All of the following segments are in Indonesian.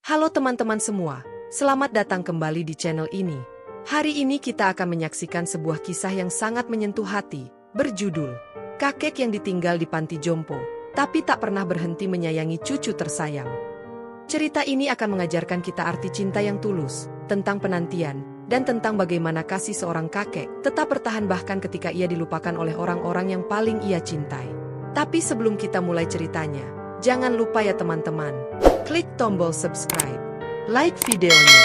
Halo teman-teman semua, selamat datang kembali di channel ini. Hari ini kita akan menyaksikan sebuah kisah yang sangat menyentuh hati, berjudul Kakek yang Ditinggal di Panti Jompo, tapi tak pernah berhenti menyayangi cucu tersayang. Cerita ini akan mengajarkan kita arti cinta yang tulus, tentang penantian, dan tentang bagaimana kasih seorang kakek tetap bertahan bahkan ketika ia dilupakan oleh orang-orang yang paling ia cintai. Tapi sebelum kita mulai ceritanya, jangan lupa ya teman-teman, klik tombol subscribe, like videonya,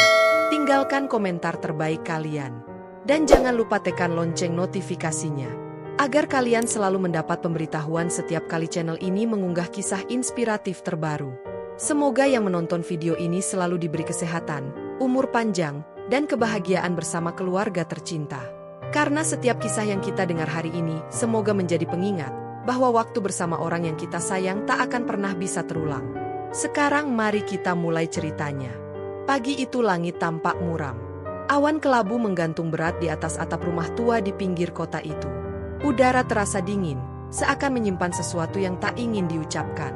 tinggalkan komentar terbaik kalian, dan jangan lupa tekan lonceng notifikasinya, agar kalian selalu mendapat pemberitahuan setiap kali channel ini mengunggah kisah inspiratif terbaru. Semoga yang menonton video ini selalu diberi kesehatan, umur panjang, dan kebahagiaan bersama keluarga tercinta. Karena setiap kisah yang kita dengar hari ini, semoga menjadi pengingat bahwa waktu bersama orang yang kita sayang tak akan pernah bisa terulang. Sekarang mari kita mulai ceritanya. Pagi itu langit tampak muram. Awan kelabu menggantung berat di atas atap rumah tua di pinggir kota itu. Udara terasa dingin, seakan menyimpan sesuatu yang tak ingin diucapkan.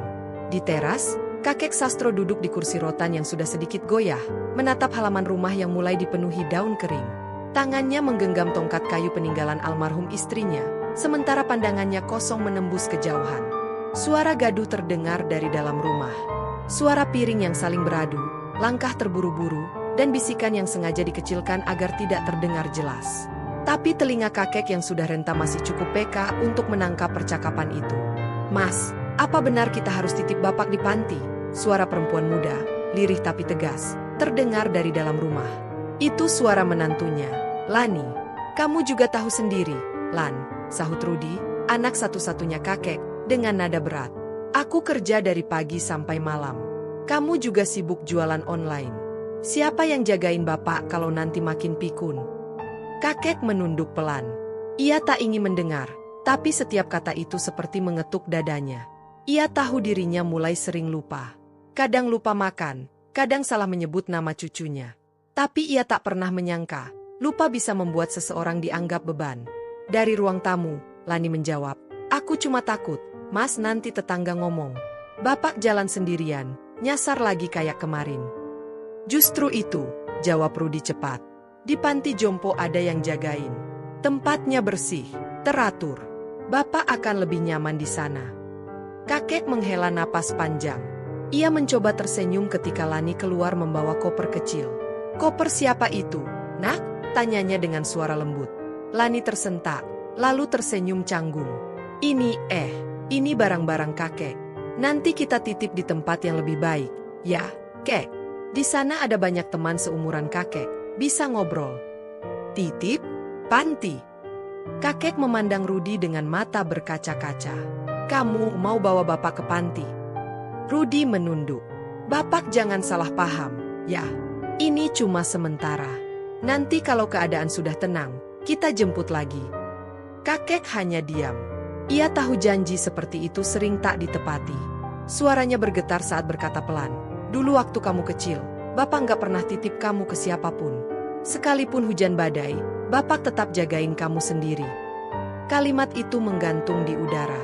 Di teras, kakek Sastro duduk di kursi rotan yang sudah sedikit goyah, menatap halaman rumah yang mulai dipenuhi daun kering. Tangannya menggenggam tongkat kayu peninggalan almarhum istrinya, sementara pandangannya kosong menembus kejauhan. Suara gaduh terdengar dari dalam rumah. Suara piring yang saling beradu, langkah terburu-buru, dan bisikan yang sengaja dikecilkan agar tidak terdengar jelas. Tapi telinga kakek yang sudah renta masih cukup peka untuk menangkap percakapan itu. "Mas, apa benar kita harus titip bapak di panti?" Suara perempuan muda, lirih tapi tegas, terdengar dari dalam rumah. Itu suara menantunya, Lani. "Kamu juga tahu sendiri, Lan," sahut Rudi, anak satu-satunya kakek, dengan nada berat. "Aku kerja dari pagi sampai malam. Kamu juga sibuk jualan online. Siapa yang jagain bapak kalau nanti makin pikun?" Kakek menunduk pelan. Ia tak ingin mendengar, tapi setiap kata itu seperti mengetuk dadanya. Ia tahu dirinya mulai sering lupa. Kadang lupa makan, kadang salah menyebut nama cucunya. Tapi ia tak pernah menyangka, lupa bisa membuat seseorang dianggap beban. Dari ruang tamu, Lani menjawab, "Aku cuma takut, Mas, nanti tetangga ngomong bapak jalan sendirian, nyasar lagi kayak kemarin." "Justru itu," jawab Rudi cepat. "Di panti jompo ada yang jagain. Tempatnya bersih, teratur. Bapak akan lebih nyaman di sana." Kakek menghela napas panjang. Ia mencoba tersenyum ketika Lani keluar membawa koper kecil. "Koper siapa itu, Nak?" tanyanya dengan suara lembut. Lani tersentak, lalu tersenyum canggung. Ini barang-barang kakek. Nanti kita titip di tempat yang lebih baik, ya, Kek. Di sana ada banyak teman seumuran kakek, bisa ngobrol." "Titip? Panti?" Kakek memandang Rudi dengan mata berkaca-kaca. "Kamu mau bawa bapak ke panti?" Rudi menunduk. "Bapak jangan salah paham, ya. Ini cuma sementara. Nanti kalau keadaan sudah tenang, kita jemput lagi." Kakek hanya diam. Ia tahu janji seperti itu sering tak ditepati. Suaranya bergetar saat berkata pelan, "Dulu waktu kamu kecil, bapak nggak pernah titip kamu ke siapapun. Sekalipun hujan badai, bapak tetap jagain kamu sendiri." Kalimat itu menggantung di udara.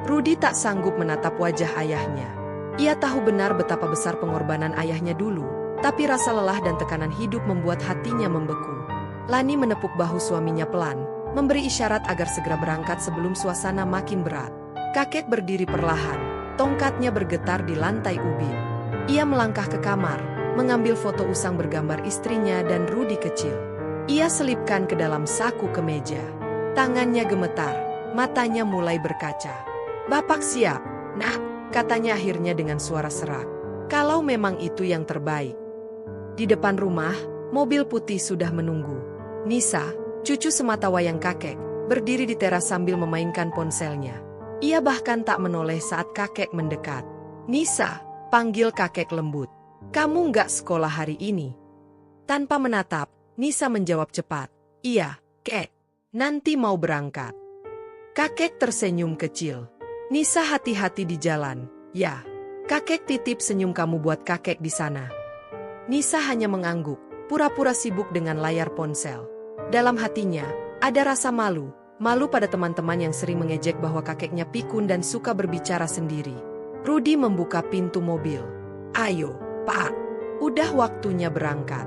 Rudi tak sanggup menatap wajah ayahnya. Ia tahu benar betapa besar pengorbanan ayahnya dulu, tapi rasa lelah dan tekanan hidup membuat hatinya membeku. Lani menepuk bahu suaminya pelan, memberi isyarat agar segera berangkat sebelum suasana makin berat. Kakek berdiri perlahan, tongkatnya bergetar di lantai ubin. Ia melangkah ke kamar, mengambil foto usang bergambar istrinya dan Rudi kecil. Ia selipkan ke dalam saku kemeja. Tangannya gemetar, matanya mulai berkaca. "Bapak siap, Nak," katanya akhirnya dengan suara serak. "Kalau memang itu yang terbaik." Di depan rumah, mobil putih sudah menunggu. Nisa, cucu sematawayang kakek, berdiri di teras sambil memainkan ponselnya. Ia bahkan tak menoleh saat kakek mendekat. "Nisa," panggil kakek lembut. "Kamu nggak sekolah hari ini?" Tanpa menatap, Nisa menjawab cepat, "Iya, Kek. Nanti mau berangkat." Kakek tersenyum kecil. "Nisa, hati-hati di jalan, ya. Kakek titip senyum kamu buat kakek di sana." Nisa hanya mengangguk, pura-pura sibuk dengan layar ponsel. Dalam hatinya, ada rasa malu pada teman-teman yang sering mengejek bahwa kakeknya pikun dan suka berbicara sendiri. Rudi membuka pintu mobil. "Ayo, Pak. Udah waktunya berangkat.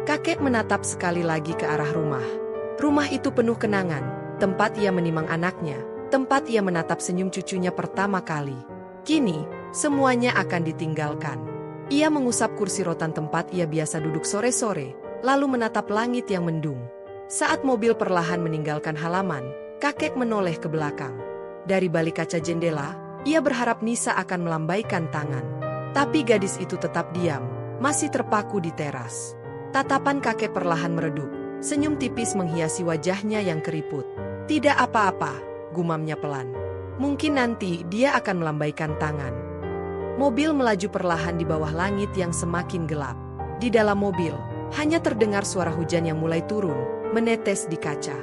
Kakek menatap sekali lagi ke arah rumah. Rumah itu penuh kenangan, tempat ia menimang anaknya, tempat ia menatap senyum cucunya pertama kali. Kini, semuanya akan ditinggalkan. Ia mengusap kursi rotan tempat ia biasa duduk sore-sore, lalu menatap langit yang mendung. Saat mobil perlahan meninggalkan halaman, kakek menoleh ke belakang. Dari balik kaca jendela, ia berharap Nisa akan melambaikan tangan. Tapi gadis itu tetap diam, masih terpaku di teras. Tatapan kakek perlahan meredup, senyum tipis menghiasi wajahnya yang keriput. Tidak apa-apa, gumamnya pelan. Mungkin nanti dia akan melambaikan tangan. Mobil melaju perlahan di bawah langit yang semakin gelap. Di dalam mobil, hanya terdengar suara hujan yang mulai turun, menetes di kaca.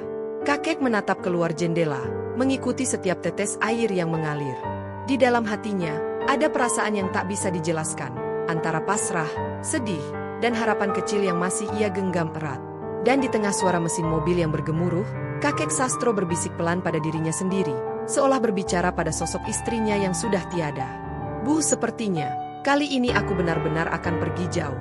Kakek menatap keluar jendela, mengikuti setiap tetes air yang mengalir. Di dalam hatinya, ada perasaan yang tak bisa dijelaskan, antara pasrah, sedih, dan harapan kecil yang masih ia genggam erat. Dan di tengah suara mesin mobil yang bergemuruh, kakek Sastro berbisik pelan pada dirinya sendiri, seolah berbicara pada sosok istrinya yang sudah tiada. Bu, sepertinya, kali ini aku benar-benar akan pergi jauh.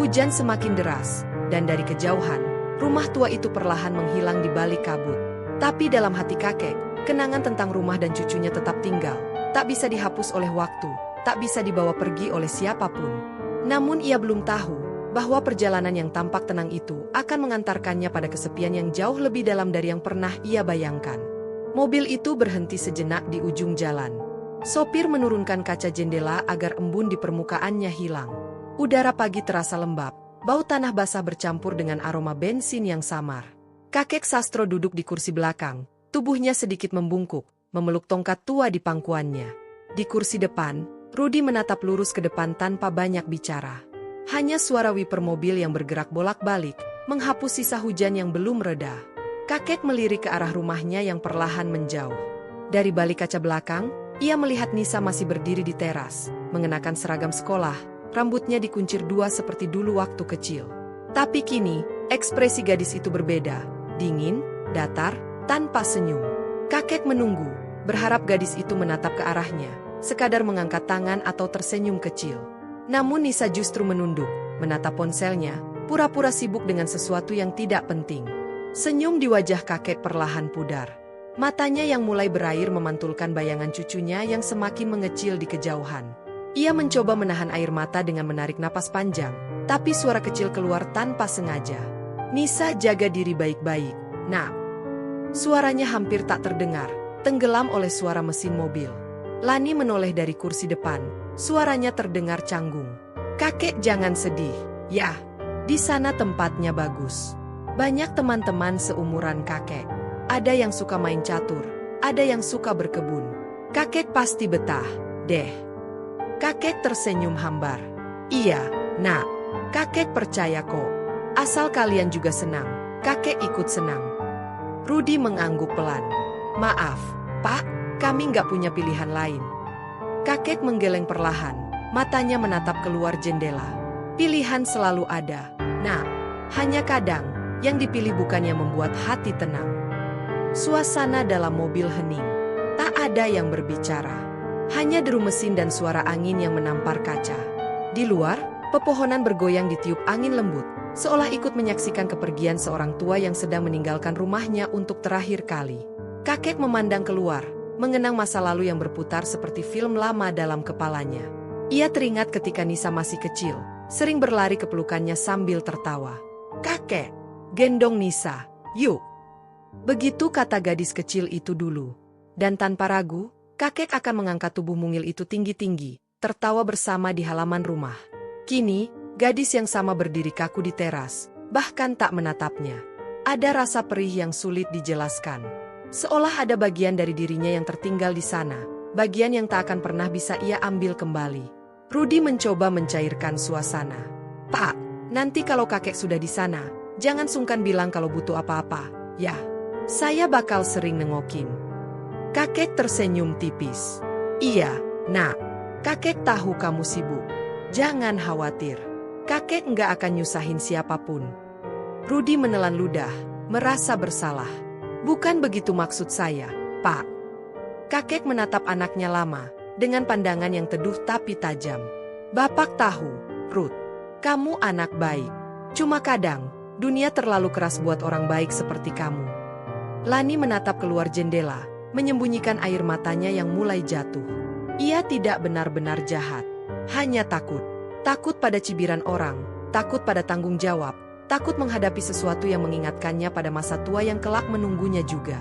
Hujan semakin deras, dan dari kejauhan, rumah tua itu perlahan menghilang di balik kabut. Tapi dalam hati kakek, kenangan tentang rumah dan cucunya tetap tinggal, tak bisa dihapus oleh waktu, tak bisa dibawa pergi oleh siapapun. Namun ia belum tahu bahwa perjalanan yang tampak tenang itu akan mengantarkannya pada kesepian yang jauh lebih dalam dari yang pernah ia bayangkan. Mobil itu berhenti sejenak di ujung jalan. Sopir menurunkan kaca jendela agar embun di permukaannya hilang. Udara pagi terasa lembab, bau tanah basah bercampur dengan aroma bensin yang samar. Kakek Sastro duduk di kursi belakang, tubuhnya sedikit membungkuk, memeluk tongkat tua di pangkuannya. Di kursi depan, Rudi menatap lurus ke depan tanpa banyak bicara. Hanya suara wiper mobil yang bergerak bolak-balik, menghapus sisa hujan yang belum reda. Kakek melirik ke arah rumahnya yang perlahan menjauh. Dari balik kaca belakang, ia melihat Nisa masih berdiri di teras, mengenakan seragam sekolah, rambutnya dikuncir dua seperti dulu waktu kecil. Tapi kini, ekspresi gadis itu berbeda, dingin, datar, tanpa senyum. Kakek menunggu, berharap gadis itu menatap ke arahnya, sekadar mengangkat tangan atau tersenyum kecil. Namun Nisa justru menunduk, menatap ponselnya, pura-pura sibuk dengan sesuatu yang tidak penting. Senyum di wajah kakek perlahan pudar. Matanya yang mulai berair memantulkan bayangan cucunya yang semakin mengecil di kejauhan. Ia mencoba menahan air mata dengan menarik napas panjang, tapi suara kecil keluar tanpa sengaja. Nisa, jaga diri baik-baik, nak. Suaranya hampir tak terdengar, tenggelam oleh suara mesin mobil. Lani menoleh dari kursi depan, suaranya terdengar canggung. Kakek, jangan sedih, ya. Di sana tempatnya bagus. Banyak teman-teman seumuran kakek. Ada yang suka main catur, ada yang suka berkebun. Kakek pasti betah, deh. Kakek tersenyum hambar. Iya, nak. Kakek percaya kok. Asal kalian juga senang, kakek ikut senang. Rudi mengangguk pelan. Maaf, Pak, kami nggak punya pilihan lain. Kakek menggeleng perlahan, matanya menatap keluar jendela. Pilihan selalu ada, nak. Hanya kadang, yang dipilih bukan yang membuat hati tenang. Suasana dalam mobil hening. Tak ada yang berbicara. Hanya deru mesin dan suara angin yang menampar kaca. Di luar, pepohonan bergoyang ditiup angin lembut, seolah ikut menyaksikan kepergian seorang tua yang sedang meninggalkan rumahnya untuk terakhir kali. Kakek memandang keluar, mengenang masa lalu yang berputar seperti film lama dalam kepalanya. Ia teringat ketika Nisa masih kecil, sering berlari ke pelukannya sambil tertawa. Kakek, gendong Nisa, yuk. Begitu kata gadis kecil itu dulu. Dan tanpa ragu, kakek akan mengangkat tubuh mungil itu tinggi-tinggi, tertawa bersama di halaman rumah. Kini, gadis yang sama berdiri kaku di teras, bahkan tak menatapnya. Ada rasa perih yang sulit dijelaskan. Seolah ada bagian dari dirinya yang tertinggal di sana, bagian yang tak akan pernah bisa ia ambil kembali. Rudi mencoba mencairkan suasana. Pak, nanti kalau kakek sudah di sana, jangan sungkan bilang kalau butuh apa-apa, ya. Saya bakal sering nengokin. Kakek tersenyum tipis. Iya, nak. Kakek tahu kamu sibuk. Jangan khawatir. Kakek nggak akan nyusahin siapapun. Rudi menelan ludah, merasa bersalah. Bukan begitu maksud saya, Pak. Kakek menatap anaknya lama, dengan pandangan yang teduh tapi tajam. Bapak tahu, Ruth. Kamu anak baik. Cuma kadang, dunia terlalu keras buat orang baik seperti kamu. Lani menatap keluar jendela, menyembunyikan air matanya yang mulai jatuh. Ia tidak benar-benar jahat, hanya takut. Takut pada cibiran orang, takut pada tanggung jawab, takut menghadapi sesuatu yang mengingatkannya pada masa tua yang kelak menunggunya juga.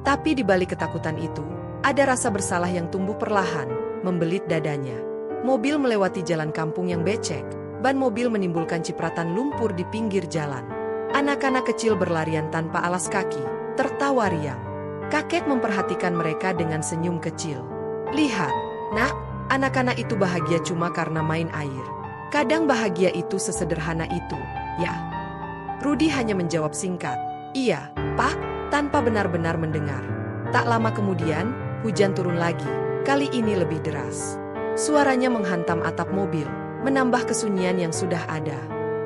Tapi di balik ketakutan itu, ada rasa bersalah yang tumbuh perlahan, membelit dadanya. Mobil melewati jalan kampung yang becek, ban mobil menimbulkan cipratan lumpur di pinggir jalan. Anak-anak kecil berlarian tanpa alas kaki, tertawa riang. Kakek memperhatikan mereka dengan senyum kecil. Lihat, nak, anak-anak itu bahagia cuma karena main air. Kadang bahagia itu sesederhana itu, ya. Rudi hanya menjawab singkat, iya, Pak, tanpa benar-benar mendengar. Tak lama kemudian, hujan turun lagi, kali ini lebih deras. Suaranya menghantam atap mobil, menambah kesunyian yang sudah ada.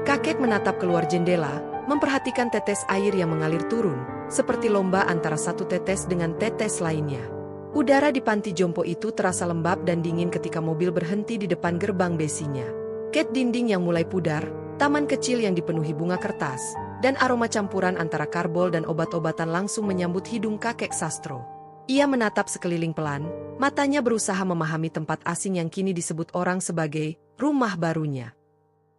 Kakek menatap keluar jendela, memperhatikan tetes air yang mengalir turun, seperti lomba antara satu tetes dengan tetes lainnya. Udara di panti jompo itu terasa lembab dan dingin ketika mobil berhenti di depan gerbang besinya. Ket dinding yang mulai pudar, taman kecil yang dipenuhi bunga kertas, dan aroma campuran antara karbol dan obat-obatan langsung menyambut hidung kakek Sastro. Ia menatap sekeliling pelan, matanya berusaha memahami tempat asing yang kini disebut orang sebagai rumah barunya.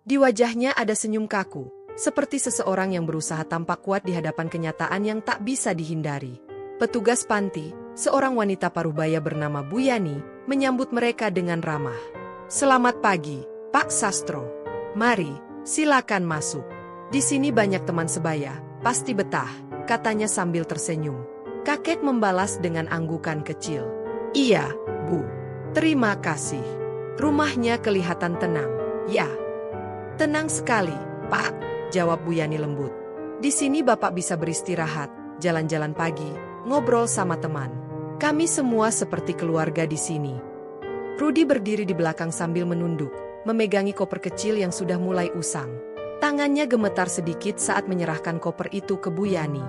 Di wajahnya ada senyum kaku, seperti seseorang yang berusaha tampak kuat di hadapan kenyataan yang tak bisa dihindari. Petugas panti, seorang wanita parubaya bernama Bu Yani, menyambut mereka dengan ramah. Selamat pagi, Pak Sastro. Mari, silakan masuk. Di sini banyak teman sebaya, pasti betah, katanya sambil tersenyum. Kakek membalas dengan anggukan kecil. Iya, Bu. Terima kasih. Rumahnya kelihatan tenang. Ya. Tenang sekali, Pak, jawab Bu Yani lembut. Di sini Bapak bisa beristirahat, jalan-jalan pagi, ngobrol sama teman. Kami semua seperti keluarga di sini. Rudi berdiri di belakang sambil menunduk, memegangi koper kecil yang sudah mulai usang. Tangannya gemetar sedikit saat menyerahkan koper itu ke Bu Yani.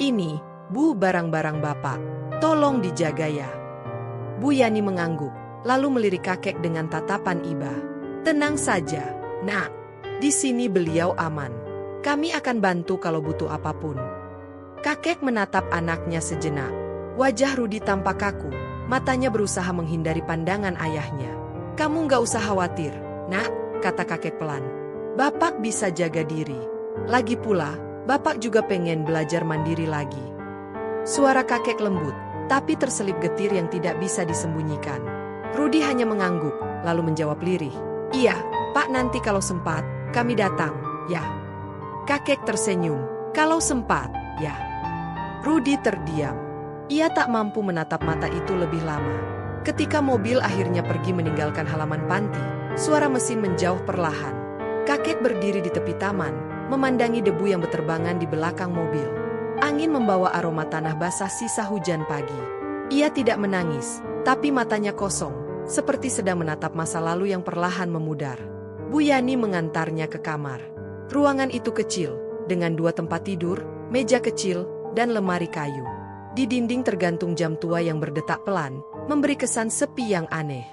Ini, Bu, barang-barang Bapak. Tolong dijaga ya. Bu Yani mengangguk, lalu melirik kakek dengan tatapan iba. Tenang saja, Nak. Di sini beliau aman. Kami akan bantu kalau butuh apapun. Kakek menatap anaknya sejenak. Wajah Rudi tampak kaku, matanya berusaha menghindari pandangan ayahnya. Kamu nggak usah khawatir, Nak, kata kakek pelan. Bapak bisa jaga diri. Lagi pula, Bapak juga pengen belajar mandiri lagi. Suara kakek lembut, tapi terselip getir yang tidak bisa disembunyikan. Rudi hanya mengangguk, lalu menjawab lirih. Iya, Pak, nanti kalau sempat, kami datang, ya. Kakek tersenyum. Kalau sempat, ya. Rudi terdiam. Ia tak mampu menatap mata itu lebih lama. Ketika mobil akhirnya pergi meninggalkan halaman panti, suara mesin menjauh perlahan. Kakek berdiri di tepi taman, memandangi debu yang berterbangan di belakang mobil. Angin membawa aroma tanah basah sisa hujan pagi. Ia tidak menangis, tapi matanya kosong, seperti sedang menatap masa lalu yang perlahan memudar. Bu Yani mengantarnya ke kamar. Ruangan itu kecil, dengan 2 tempat tidur, meja kecil, dan lemari kayu. Di dinding tergantung jam tua yang berdetak pelan, memberi kesan sepi yang aneh.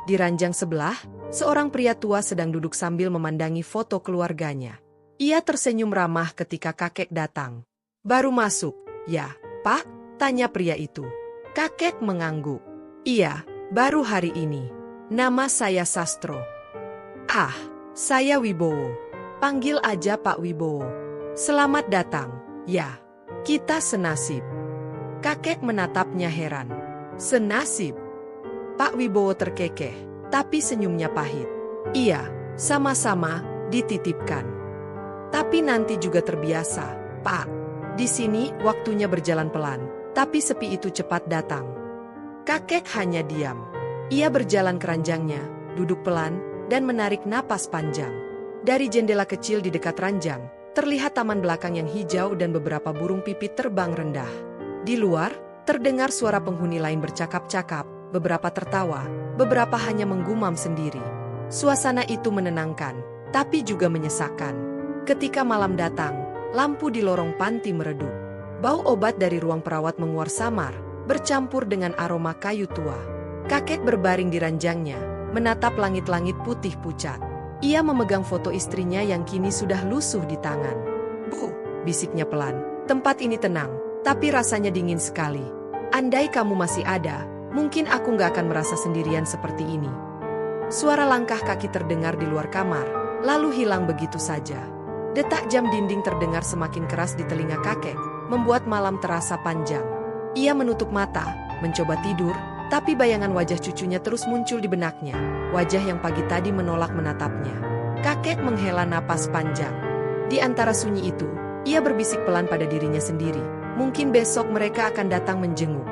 Di ranjang sebelah, seorang pria tua sedang duduk sambil memandangi foto keluarganya. Ia tersenyum ramah ketika kakek datang. Baru masuk, ya, Pak? Tanya pria itu. Kakek mengangguk. Iya, baru hari ini. Nama saya Sastro. Ah, saya Wibowo. Panggil aja Pak Wibowo. Selamat datang, ya. Kita senasib. Kakek menatapnya heran. Senasib? Pak Wibowo terkekeh, tapi senyumnya pahit. Iya, sama-sama, dititipkan. Tapi nanti juga terbiasa, Pak. Di sini, waktunya berjalan pelan, tapi sepi itu cepat datang. Kakek hanya diam. Ia berjalan ke ranjangnya, duduk pelan, dan menarik napas panjang. Dari jendela kecil di dekat ranjang, terlihat taman belakang yang hijau dan beberapa burung pipit terbang rendah. Di luar, terdengar suara penghuni lain bercakap-cakap, beberapa tertawa, beberapa hanya menggumam sendiri. Suasana itu menenangkan, tapi juga menyesakkan. Ketika malam datang, lampu di lorong panti meredup. Bau obat dari ruang perawat menguar samar, bercampur dengan aroma kayu tua. Kakek berbaring di ranjangnya, menatap langit-langit putih pucat. Ia memegang foto istrinya yang kini sudah lusuh di tangan. "Bu," bisiknya pelan. "Tempat ini tenang, tapi rasanya dingin sekali. Andai kamu masih ada, mungkin aku nggak akan merasa sendirian seperti ini." Suara langkah kaki terdengar di luar kamar, lalu hilang begitu saja. Detak jam dinding terdengar semakin keras di telinga kakek, membuat malam terasa panjang. Ia menutup mata, mencoba tidur, tapi bayangan wajah cucunya terus muncul di benaknya, wajah yang pagi tadi menolak menatapnya. Kakek menghela napas panjang. Di antara sunyi itu, ia berbisik pelan pada dirinya sendiri, mungkin besok mereka akan datang menjenguk.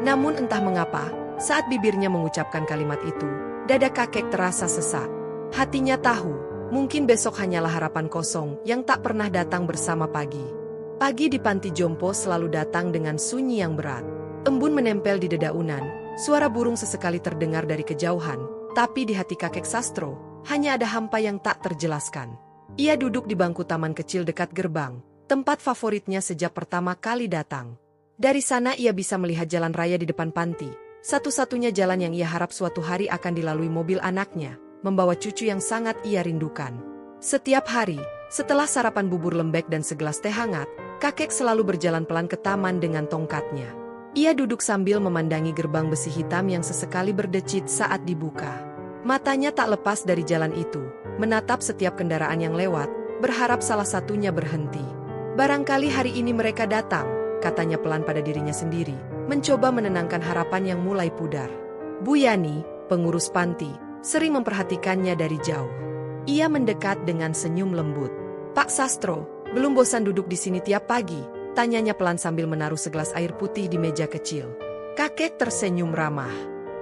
Namun entah mengapa, saat bibirnya mengucapkan kalimat itu, dada kakek terasa sesak. Hatinya tahu, mungkin besok hanyalah harapan kosong yang tak pernah datang bersama pagi. Pagi di panti jompo selalu datang dengan sunyi yang berat. Embun menempel di dedaunan. Suara burung sesekali terdengar dari kejauhan, tapi di hati kakek Sastro, hanya ada hampa yang tak terjelaskan. Ia duduk di bangku taman kecil dekat gerbang, tempat favoritnya sejak pertama kali datang. Dari sana ia bisa melihat jalan raya di depan panti, satu-satunya jalan yang ia harap suatu hari akan dilalui mobil anaknya, membawa cucu yang sangat ia rindukan. Setiap hari, setelah sarapan bubur lembek dan segelas teh hangat, kakek selalu berjalan pelan ke taman dengan tongkatnya. Ia duduk sambil memandangi gerbang besi hitam yang sesekali berdecit saat dibuka. Matanya tak lepas dari jalan itu, menatap setiap kendaraan yang lewat, berharap salah satunya berhenti. Barangkali hari ini mereka datang, katanya pelan pada dirinya sendiri, mencoba menenangkan harapan yang mulai pudar. Bu Yani, pengurus panti, sering memperhatikannya dari jauh. Ia mendekat dengan senyum lembut. "Pak Sastro, belum bosan duduk di sini tiap pagi?" tanyanya pelan sambil menaruh segelas air putih di meja kecil. Kakek tersenyum ramah.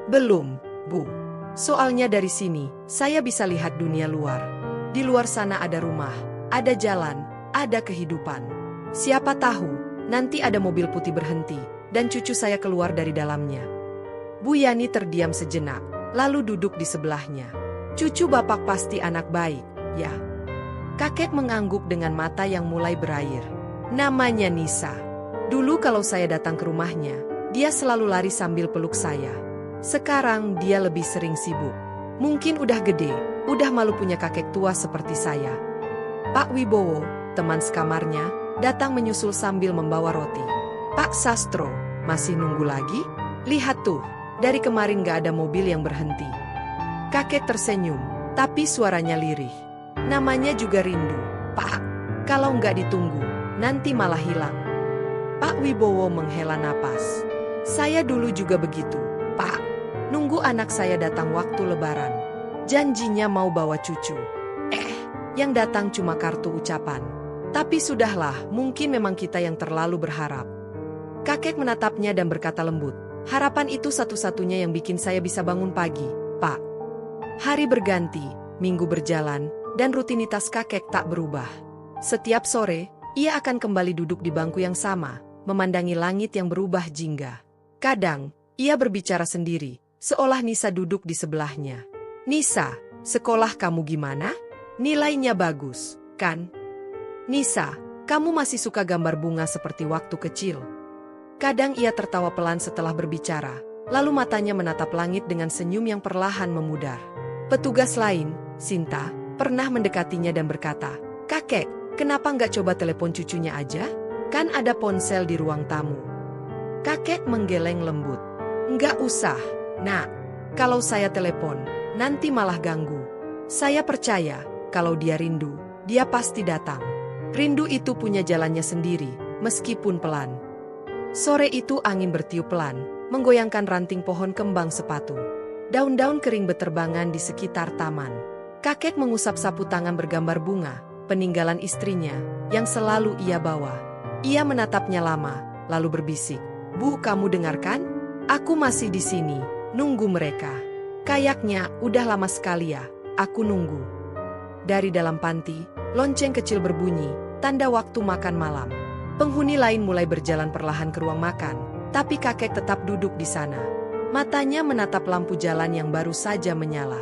"Belum, Bu. Soalnya dari sini, saya bisa lihat dunia luar. Di luar sana ada rumah, ada jalan, ada kehidupan. Siapa tahu, nanti ada mobil putih berhenti, dan cucu saya keluar dari dalamnya." Bu Yani terdiam sejenak, lalu duduk di sebelahnya. "Cucu Bapak pasti anak baik, ya?" Kakek mengangguk dengan mata yang mulai berair. "Namanya Nisa. Dulu kalau saya datang ke rumahnya, dia selalu lari sambil peluk saya. Sekarang dia lebih sering sibuk. Mungkin udah gede, udah malu punya kakek tua seperti saya." Pak Wibowo, teman sekamarnya, datang menyusul sambil membawa roti. "Pak Sastro, masih nunggu lagi? Lihat tuh, dari kemarin gak ada mobil yang berhenti." Kakek tersenyum, tapi suaranya lirih. "Namanya juga rindu, Pak. Kalau nggak ditunggu, nanti malah hilang." Pak Wibowo menghela napas. "Saya dulu juga begitu, Pak. Nunggu anak saya datang waktu lebaran. Janjinya mau bawa cucu. Yang datang cuma kartu ucapan. Tapi sudahlah, mungkin memang kita yang terlalu berharap." Kakek menatapnya dan berkata lembut, "Harapan itu satu-satunya yang bikin saya bisa bangun pagi, Pak." Hari berganti, minggu berjalan, dan rutinitas kakek tak berubah. Setiap sore, ia akan kembali duduk di bangku yang sama, memandangi langit yang berubah jingga. Kadang, ia berbicara sendiri, seolah Nisa duduk di sebelahnya. "Nisa, sekolah kamu gimana? Nilainya bagus, kan? Nisa, kamu masih suka gambar bunga seperti waktu kecil?" Kadang ia tertawa pelan setelah berbicara, lalu matanya menatap langit dengan senyum yang perlahan memudar. Petugas lain, Sinta, pernah mendekatinya dan berkata, "Kakek, kenapa nggak coba telepon cucunya aja? Kan ada ponsel di ruang tamu." Kakek menggeleng lembut. "Nggak usah, Nak. Kalau saya telepon, nanti malah ganggu. Saya percaya, kalau dia rindu, dia pasti datang. Rindu itu punya jalannya sendiri, meskipun pelan." Sore itu angin bertiup pelan, menggoyangkan ranting pohon kembang sepatu. Daun-daun kering beterbangan di sekitar taman. Kakek mengusap sapu tangan bergambar bunga, peninggalan istrinya, yang selalu ia bawa. Ia menatapnya lama, lalu berbisik, "Bu, kamu dengarkan? Aku masih di sini, nunggu mereka. Kayaknya udah lama sekali ya, aku nunggu." Dari dalam panti, lonceng kecil berbunyi, tanda waktu makan malam. Penghuni lain mulai berjalan perlahan ke ruang makan, tapi kakek tetap duduk di sana. Matanya menatap lampu jalan yang baru saja menyala.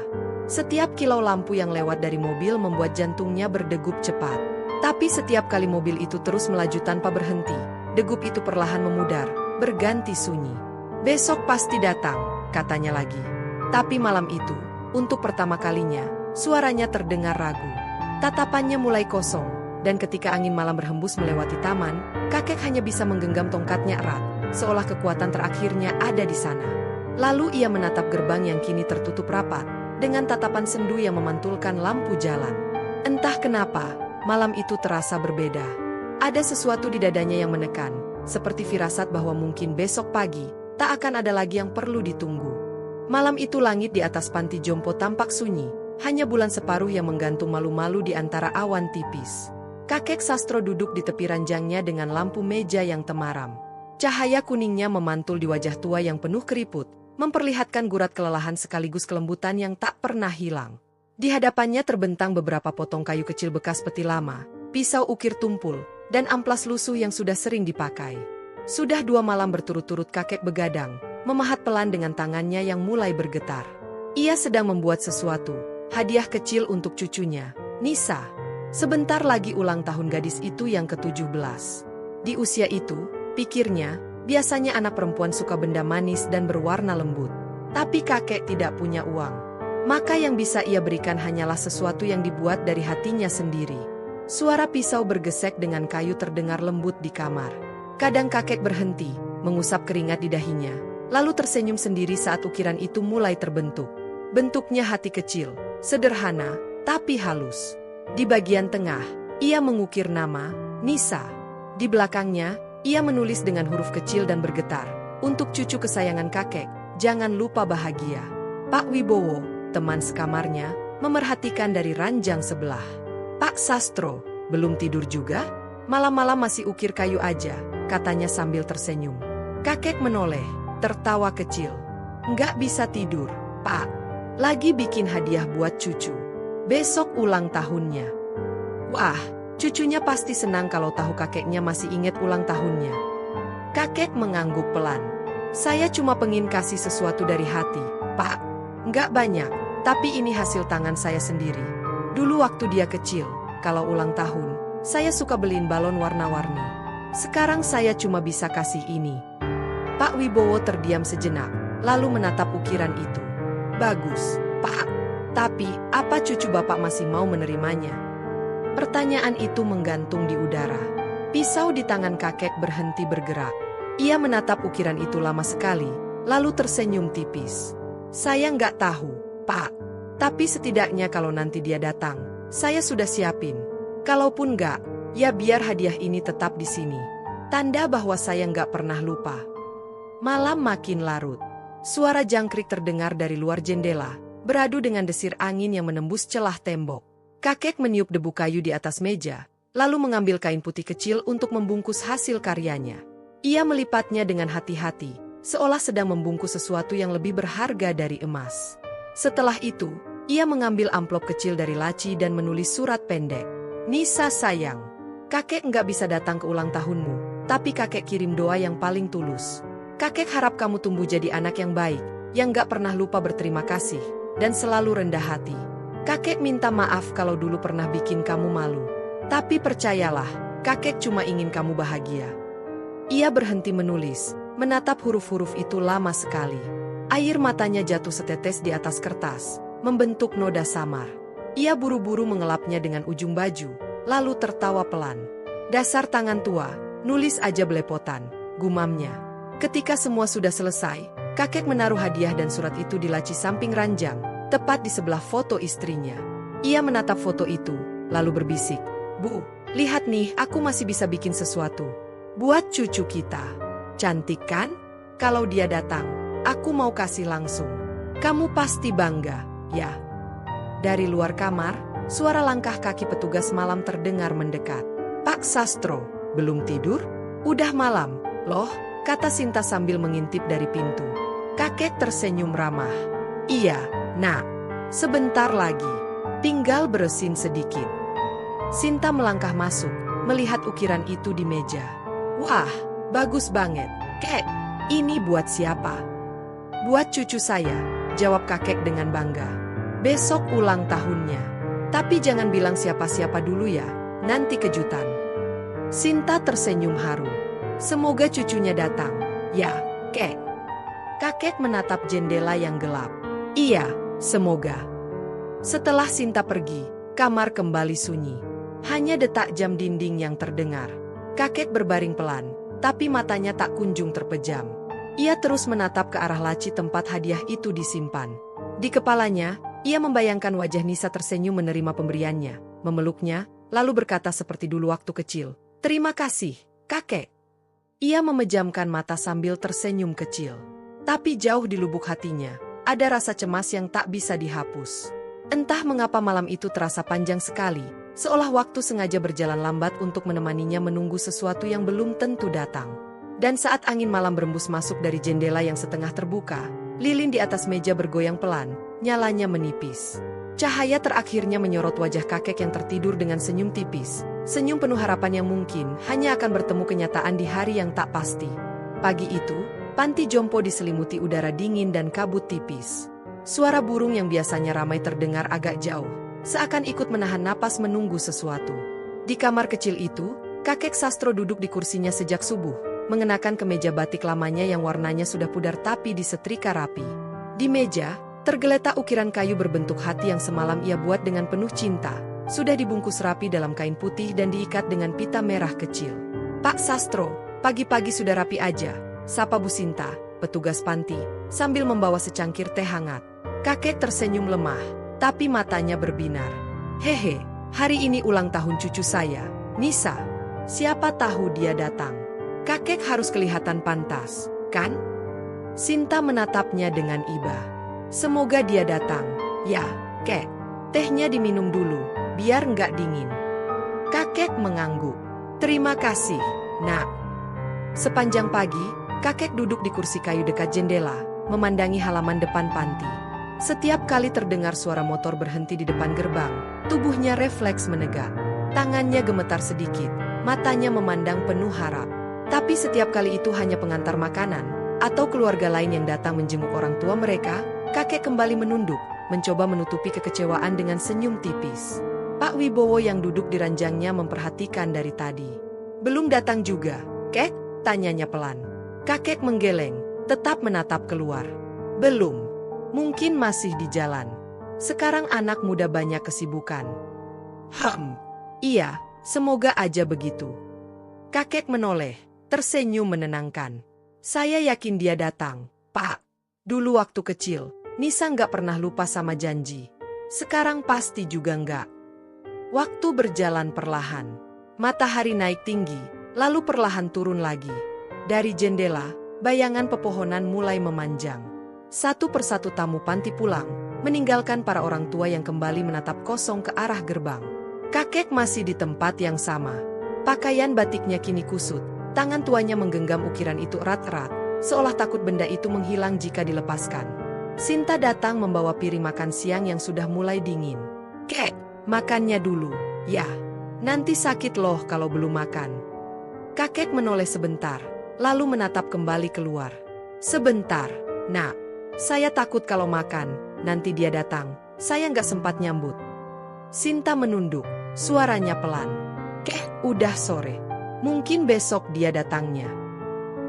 Setiap kilau lampu yang lewat dari mobil membuat jantungnya berdegup cepat. Tapi setiap kali mobil itu terus melaju tanpa berhenti, degup itu perlahan memudar, berganti sunyi. "Besok pasti datang," katanya lagi. Tapi malam itu, untuk pertama kalinya, Suaranya terdengar ragu. Tatapannya mulai kosong, dan ketika angin malam berhembus melewati taman, kakek hanya bisa menggenggam tongkatnya erat, seolah kekuatan terakhirnya ada di sana. Lalu ia menatap gerbang yang kini tertutup rapat, dengan tatapan sendu yang memantulkan lampu jalan. Entah kenapa, malam itu terasa berbeda. Ada sesuatu di dadanya yang menekan, seperti firasat bahwa mungkin besok pagi, tak akan ada lagi yang perlu ditunggu. Malam itu langit di atas panti jompo tampak sunyi, hanya bulan separuh yang menggantung malu-malu di antara awan tipis. Kakek Sastro duduk di tepi ranjangnya dengan lampu meja yang temaram. Cahaya kuningnya memantul di wajah tua yang penuh keriput, memperlihatkan gurat kelelahan sekaligus kelembutan yang tak pernah hilang. Di hadapannya terbentang beberapa potong kayu kecil bekas peti lama, pisau ukir tumpul, dan amplas lusuh yang sudah sering dipakai. Sudah 2 malam berturut-turut kakek begadang, memahat pelan dengan tangannya yang mulai bergetar. Ia sedang membuat sesuatu, hadiah kecil untuk cucunya, Nisa. Sebentar lagi ulang tahun gadis itu yang ke-17. Di usia itu, pikirnya, biasanya anak perempuan suka benda manis dan berwarna lembut. Tapi kakek tidak punya uang. Maka yang bisa ia berikan hanyalah sesuatu yang dibuat dari hatinya sendiri. Suara pisau bergesek dengan kayu terdengar lembut di kamar. Kadang kakek berhenti, mengusap keringat di dahinya, lalu tersenyum sendiri saat ukiran itu mulai terbentuk. Bentuknya hati kecil, sederhana, tapi halus. Di bagian tengah, ia mengukir nama, Nisa. Di belakangnya, ia menulis dengan huruf kecil dan bergetar, "Untuk cucu kesayangan kakek, jangan lupa bahagia." Pak Wibowo, teman sekamarnya, memerhatikan dari ranjang sebelah. "Pak Sastro, belum tidur juga? Malam-malam masih ukir kayu aja," katanya sambil tersenyum. Kakek menoleh, tertawa kecil. "Nggak bisa tidur, Pak. Lagi bikin hadiah buat cucu. Besok ulang tahunnya." Wah, cucunya pasti senang kalau tahu kakeknya masih ingat ulang tahunnya. Kakek mengangguk pelan. "Saya cuma pengen kasih sesuatu dari hati, Pak. Nggak banyak, tapi ini hasil tangan saya sendiri. Dulu waktu dia kecil, kalau ulang tahun, saya suka beliin balon warna-warni. Sekarang saya cuma bisa kasih ini." Pak Wibowo terdiam sejenak, lalu menatap ukiran itu. "Bagus, Pak. Tapi, apa cucu Bapak masih mau menerimanya?" Pertanyaan itu menggantung di udara. Pisau di tangan kakek berhenti bergerak. Ia menatap ukiran itu lama sekali, lalu tersenyum tipis. "Saya nggak tahu, Pak. Tapi setidaknya kalau nanti dia datang, saya sudah siapin. Kalaupun nggak, ya biar hadiah ini tetap di sini. Tanda bahwa saya nggak pernah lupa." Malam makin larut. Suara jangkrik terdengar dari luar jendela, beradu dengan desir angin yang menembus celah tembok. Kakek meniup debu kayu di atas meja, lalu mengambil kain putih kecil untuk membungkus hasil karyanya. Ia melipatnya dengan hati-hati, seolah sedang membungkus sesuatu yang lebih berharga dari emas. Setelah itu, ia mengambil amplop kecil dari laci dan menulis surat pendek. "Nisa sayang, kakek nggak bisa datang ke ulang tahunmu, tapi kakek kirim doa yang paling tulus. Kakek harap kamu tumbuh jadi anak yang baik, yang nggak pernah lupa berterima kasih, dan selalu rendah hati. Kakek minta maaf kalau dulu pernah bikin kamu malu. Tapi percayalah, kakek cuma ingin kamu bahagia." Ia berhenti menulis, menatap huruf-huruf itu lama sekali. Air matanya jatuh setetes di atas kertas, membentuk noda samar. Ia buru-buru mengelapnya dengan ujung baju, lalu tertawa pelan. "Dasar tangan tua, nulis aja belepotan," gumamnya. Ketika semua sudah selesai, kakek menaruh hadiah dan surat itu di laci samping ranjang, tepat di sebelah foto istrinya. Ia menatap foto itu, lalu berbisik, "Bu, lihat nih, aku masih bisa bikin sesuatu. Buat cucu kita. Cantik kan? Kalau dia datang, aku mau kasih langsung. Kamu pasti bangga, ya." Dari luar kamar, suara langkah kaki petugas malam terdengar mendekat. "Pak Sastro, belum tidur? Udah malam, loh," kata Sinta sambil mengintip dari pintu. Kakek tersenyum ramah. "Iya, Nak. Sebentar lagi. Tinggal beresin sedikit." Sinta melangkah masuk, melihat ukiran itu di meja. "Wah, bagus banget, Kek. Ini buat siapa?" "Buat cucu saya," jawab kakek dengan bangga. "Besok ulang tahunnya. Tapi jangan bilang siapa-siapa dulu ya, nanti kejutan." Sinta tersenyum haru. "Semoga cucunya datang, ya, Kek." Kakek menatap jendela yang gelap. "Iya, semoga." Setelah Sinta pergi, kamar kembali sunyi. Hanya detak jam dinding yang terdengar. Kakek berbaring pelan, tapi matanya tak kunjung terpejam. Ia terus menatap ke arah laci tempat hadiah itu disimpan. Di kepalanya, ia membayangkan wajah Nisa tersenyum menerima pemberiannya, memeluknya, lalu berkata seperti dulu waktu kecil, "Terima kasih, kakek." Ia memejamkan mata sambil tersenyum kecil. Tapi jauh di lubuk hatinya, ada rasa cemas yang tak bisa dihapus. Entah mengapa malam itu terasa panjang sekali, seolah waktu sengaja berjalan lambat untuk menemaninya menunggu sesuatu yang belum tentu datang. Dan saat angin malam berembus masuk dari jendela yang setengah terbuka, lilin di atas meja bergoyang pelan, nyalanya menipis. Cahaya terakhirnya menyorot wajah kakek yang tertidur dengan senyum tipis, senyum penuh harapan yang mungkin hanya akan bertemu kenyataan di hari yang tak pasti. Pagi itu, panti jompo diselimuti udara dingin dan kabut tipis. Suara burung yang biasanya ramai terdengar agak jauh, seakan ikut menahan napas menunggu sesuatu. Di kamar kecil itu, kakek Sastro duduk di kursinya sejak subuh, mengenakan kemeja batik lamanya yang warnanya sudah pudar tapi disetrika rapi. Di meja, tergeletak ukiran kayu berbentuk hati yang semalam ia buat dengan penuh cinta, sudah dibungkus rapi dalam kain putih dan diikat dengan pita merah kecil. "Pak Sastro, pagi-pagi sudah rapi aja," sapa Bu Sinta, petugas panti, sambil membawa secangkir teh hangat. Kakek tersenyum lemah, tapi matanya berbinar. "Hehe, hari ini ulang tahun cucu saya, Nisa. Siapa tahu dia datang. Kakek harus kelihatan pantas, kan?" Sinta menatapnya dengan iba. "Semoga dia datang, ya, kek. Tehnya diminum dulu, biar nggak dingin." Kakek mengangguk. "Terima kasih, nak." Sepanjang pagi, kakek duduk di kursi kayu dekat jendela, memandangi halaman depan panti. Setiap kali terdengar suara motor berhenti di depan gerbang, tubuhnya refleks menegak. Tangannya gemetar sedikit, matanya memandang penuh harap. Tapi setiap kali itu hanya pengantar makanan, atau keluarga lain yang datang menjenguk orang tua mereka, kakek kembali menunduk, mencoba menutupi kekecewaan dengan senyum tipis. Pak Wibowo yang duduk di ranjangnya memperhatikan dari tadi. "Belum datang juga, kek?" tanyanya pelan. Kakek menggeleng, tetap menatap keluar. "Belum. Mungkin masih di jalan. Sekarang anak muda banyak kesibukan." Iya, semoga aja begitu." Kakek menoleh, tersenyum menenangkan. "Saya yakin dia datang, Pak. Dulu waktu kecil, Nisa nggak pernah lupa sama janji. Sekarang pasti juga nggak." Waktu berjalan perlahan. Matahari naik tinggi, lalu perlahan turun lagi. Dari jendela, bayangan pepohonan mulai memanjang. Satu persatu tamu panti pulang, meninggalkan para orang tua yang kembali menatap kosong ke arah gerbang. Kakek masih di tempat yang sama. Pakaian batiknya kini kusut, tangan tuanya menggenggam ukiran itu erat-erat, seolah takut benda itu menghilang jika dilepaskan. Sinta datang membawa piring makan siang yang sudah mulai dingin. "Kek, makannya dulu, ya. Nanti sakit loh kalau belum makan." Kakek menoleh sebentar, lalu menatap kembali keluar. "Sebentar, nak. Saya takut kalau makan, nanti dia datang, saya nggak sempat nyambut." Sinta menunduk, suaranya pelan. "Kek, udah sore. Mungkin besok dia datangnya."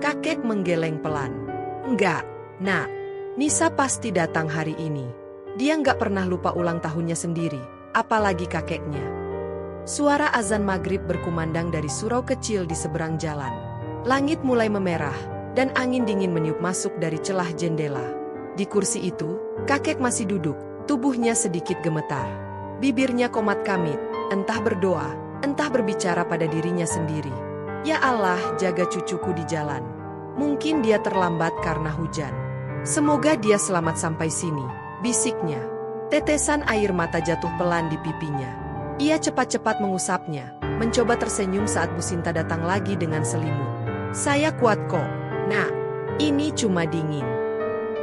Kakek menggeleng pelan. "Enggak, nak. Nisa pasti datang hari ini. Dia nggak pernah lupa ulang tahunnya sendiri, apalagi kakeknya." Suara azan maghrib berkumandang dari surau kecil di seberang jalan. Langit mulai memerah, dan angin dingin meniup masuk dari celah jendela. Di kursi itu, kakek masih duduk, tubuhnya sedikit gemetar. Bibirnya komat kamit, entah berdoa, entah berbicara pada dirinya sendiri. "Ya Allah, jaga cucuku di jalan. Mungkin dia terlambat karena hujan. Semoga dia selamat sampai sini," bisiknya. Tetesan air mata jatuh pelan di pipinya. Ia cepat-cepat mengusapnya, mencoba tersenyum saat Bu Sinta datang lagi dengan selimut. "Saya kuat kok, nak. Ini cuma dingin."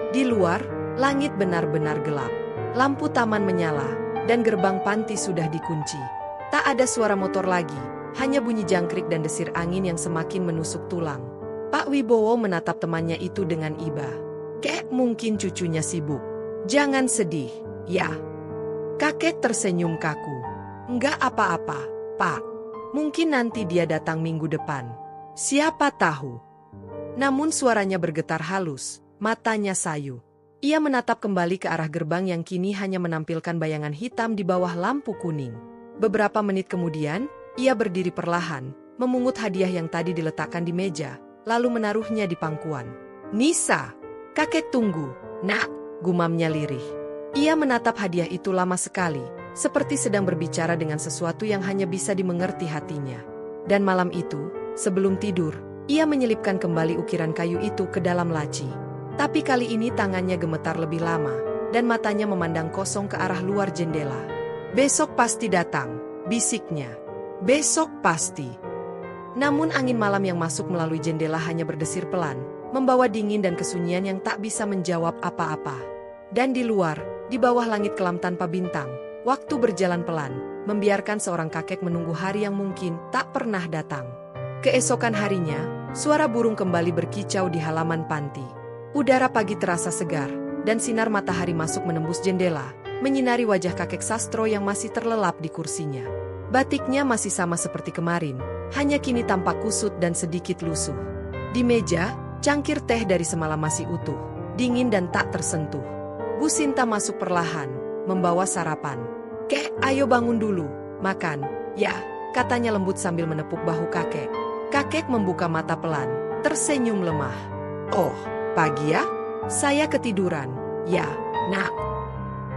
Di luar, langit benar-benar gelap. Lampu taman menyala, dan gerbang panti sudah dikunci. Tak ada suara motor lagi, hanya bunyi jangkrik dan desir angin yang semakin menusuk tulang. Pak Wibowo menatap temannya itu dengan iba. "Kek, mungkin cucunya sibuk. Jangan sedih, ya." Kakek tersenyum kaku. "Enggak apa-apa, Pak. Mungkin nanti dia datang minggu depan. Siapa tahu." Namun suaranya bergetar halus. Matanya sayu. Ia menatap kembali ke arah gerbang yang kini hanya menampilkan bayangan hitam di bawah lampu kuning. Beberapa menit kemudian, ia berdiri perlahan, memungut hadiah yang tadi diletakkan di meja, lalu menaruhnya di pangkuan. "Nisa, kakek tunggu, nak," gumamnya lirih. Ia menatap hadiah itu lama sekali, seperti sedang berbicara dengan sesuatu yang hanya bisa dimengerti hatinya. Dan malam itu, sebelum tidur, ia menyelipkan kembali ukiran kayu itu ke dalam laci. Tapi kali ini tangannya gemetar lebih lama, dan matanya memandang kosong ke arah luar jendela. "Besok pasti datang," bisiknya. "Besok pasti." Namun angin malam yang masuk melalui jendela hanya berdesir pelan, membawa dingin dan kesunyian yang tak bisa menjawab apa-apa. Dan di luar, di bawah langit kelam tanpa bintang, waktu berjalan pelan, membiarkan seorang kakek menunggu hari yang mungkin tak pernah datang. Keesokan harinya, suara burung kembali berkicau di halaman panti. Udara pagi terasa segar, dan sinar matahari masuk menembus jendela, menyinari wajah kakek sastro yang masih terlelap di kursinya. Batiknya masih sama seperti kemarin, hanya kini tampak kusut dan sedikit lusuh. Di meja, cangkir teh dari semalam masih utuh, dingin dan tak tersentuh. Bu Sinta masuk perlahan, membawa sarapan. "Kek, ayo bangun dulu, makan." "Ya," katanya lembut sambil menepuk bahu kakek. Kakek membuka mata pelan, tersenyum lemah. "Oh, pagi ya? Saya ketiduran." "Ya, nak."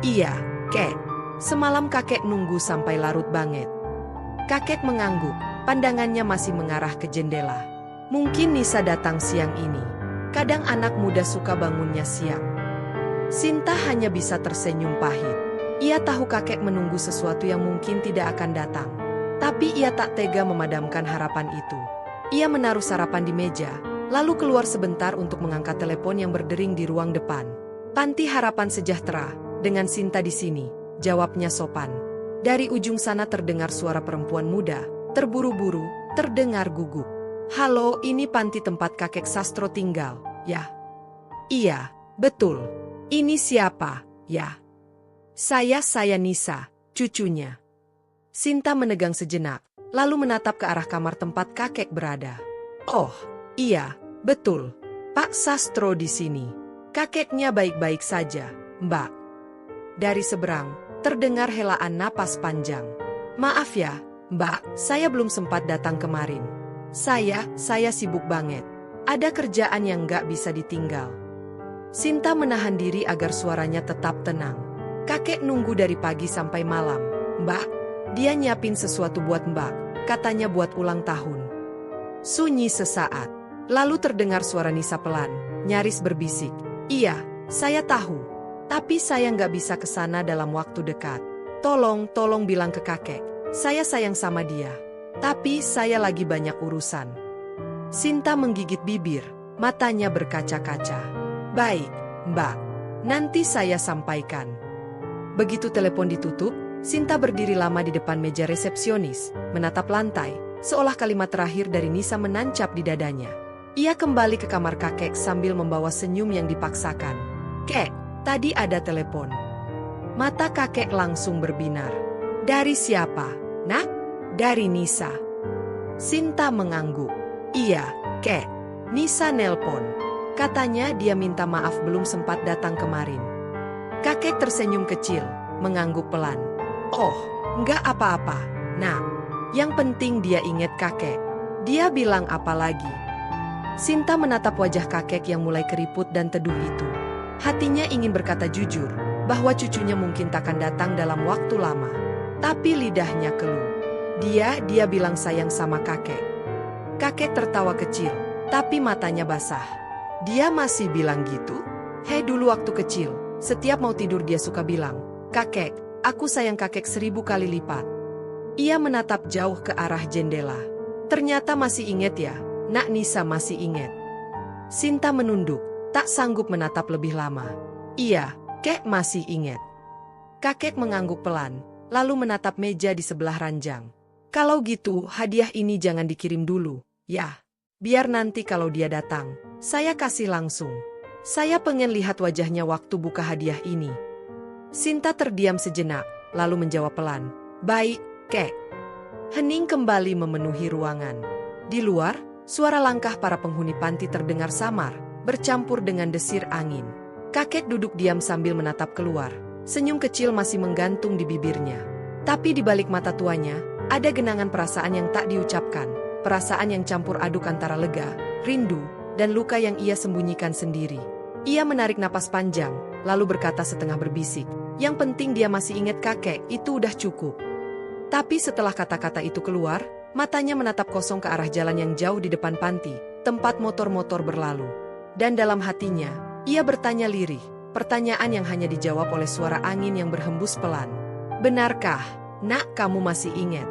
"Iya, kek." Semalam kakek nunggu sampai larut banget. Kakek mengangguk, pandangannya masih mengarah ke jendela. Mungkin Nisa datang siang ini. Kadang anak muda suka bangunnya siang. Sinta hanya bisa tersenyum pahit. Ia tahu kakek menunggu sesuatu yang mungkin tidak akan datang. Tapi ia tak tega memadamkan harapan itu. Ia menaruh sarapan di meja, lalu keluar sebentar untuk mengangkat telepon yang berdering di ruang depan. "Panti Harapan Sejahtera, dengan Sinta di sini," jawabnya sopan. Dari ujung sana terdengar suara perempuan muda, terburu-buru, terdengar gugup. "Halo, ini panti tempat kakek sastro tinggal, ya?" "Iya, betul. Ini siapa, ya?" Saya Nisa, cucunya." Sinta menegang sejenak, lalu menatap ke arah kamar tempat kakek berada. "Oh, iya, betul. Pak Sastro di sini. Kakeknya baik-baik saja, Mbak." Dari seberang, terdengar helaan napas panjang. "Maaf ya, Mbak, saya belum sempat datang kemarin. Saya sibuk banget. Ada kerjaan yang nggak bisa ditinggal." Sinta menahan diri agar suaranya tetap tenang. "Kakek nunggu dari pagi sampai malam, Mbak. Dia nyiapin sesuatu buat Mbak, katanya buat ulang tahun." Sunyi sesaat, lalu terdengar suara Nisa pelan, nyaris berbisik. "Iya, saya tahu. Tapi saya nggak bisa ke sana dalam waktu dekat. Tolong bilang ke kakek, saya sayang sama dia. Tapi saya lagi banyak urusan." Sinta menggigit bibir, matanya berkaca-kaca. "Baik, Mbak. Nanti saya sampaikan." Begitu telepon ditutup, Sinta berdiri lama di depan meja resepsionis, menatap lantai, seolah kalimat terakhir dari Nisa menancap di dadanya. Ia kembali ke kamar kakek sambil membawa senyum yang dipaksakan. "Kek, tadi ada telepon." Mata kakek langsung berbinar. "Dari siapa, nak?" "Dari Nisa." Sinta mengangguk. "Iya, kek. Nisa nelpon. Katanya dia minta maaf belum sempat datang kemarin." Kakek tersenyum kecil, mengangguk pelan. "Oh, nggak apa-apa, nak. Yang penting dia ingat kakek." "Dia bilang apa lagi?" Sinta menatap wajah kakek yang mulai keriput dan teduh itu. Hatinya ingin berkata jujur, bahwa cucunya mungkin takkan datang dalam waktu lama. Tapi lidahnya keluh. Dia bilang sayang sama kakek." Kakek tertawa kecil, tapi matanya basah. "Dia masih bilang gitu?" "Hei, dulu waktu kecil, setiap mau tidur dia suka bilang, 'Kakek, aku sayang kakek 1000 kali lipat.'" Ia menatap jauh ke arah jendela. "Ternyata masih ingat ya, nak." Nisa masih ingat. Sinta menunduk, tak sanggup menatap lebih lama. "Iya, kek masih ingat." Kakek mengangguk pelan, lalu menatap meja di sebelah ranjang. "Kalau gitu, hadiah ini jangan dikirim dulu, ya. Biar nanti kalau dia datang, saya kasih langsung. Saya pengen lihat wajahnya waktu buka hadiah ini." Sinta terdiam sejenak, lalu menjawab pelan, "Baik, kek." Hening kembali memenuhi ruangan. Di luar, suara langkah para penghuni panti terdengar samar, bercampur dengan desir angin. Kakek duduk diam sambil menatap keluar. Senyum kecil masih menggantung di bibirnya. Tapi di balik mata tuanya, ada genangan perasaan yang tak diucapkan. Perasaan yang campur aduk antara lega, rindu, dan luka yang ia sembunyikan sendiri. Ia menarik napas panjang, lalu berkata setengah berbisik, "Yang penting dia masih ingat kakek, itu udah cukup." Tapi setelah kata-kata itu keluar, matanya menatap kosong ke arah jalan yang jauh di depan panti, tempat motor-motor berlalu. Dan dalam hatinya, ia bertanya lirih, pertanyaan yang hanya dijawab oleh suara angin yang berhembus pelan. "Benarkah, nak, kamu masih ingat?"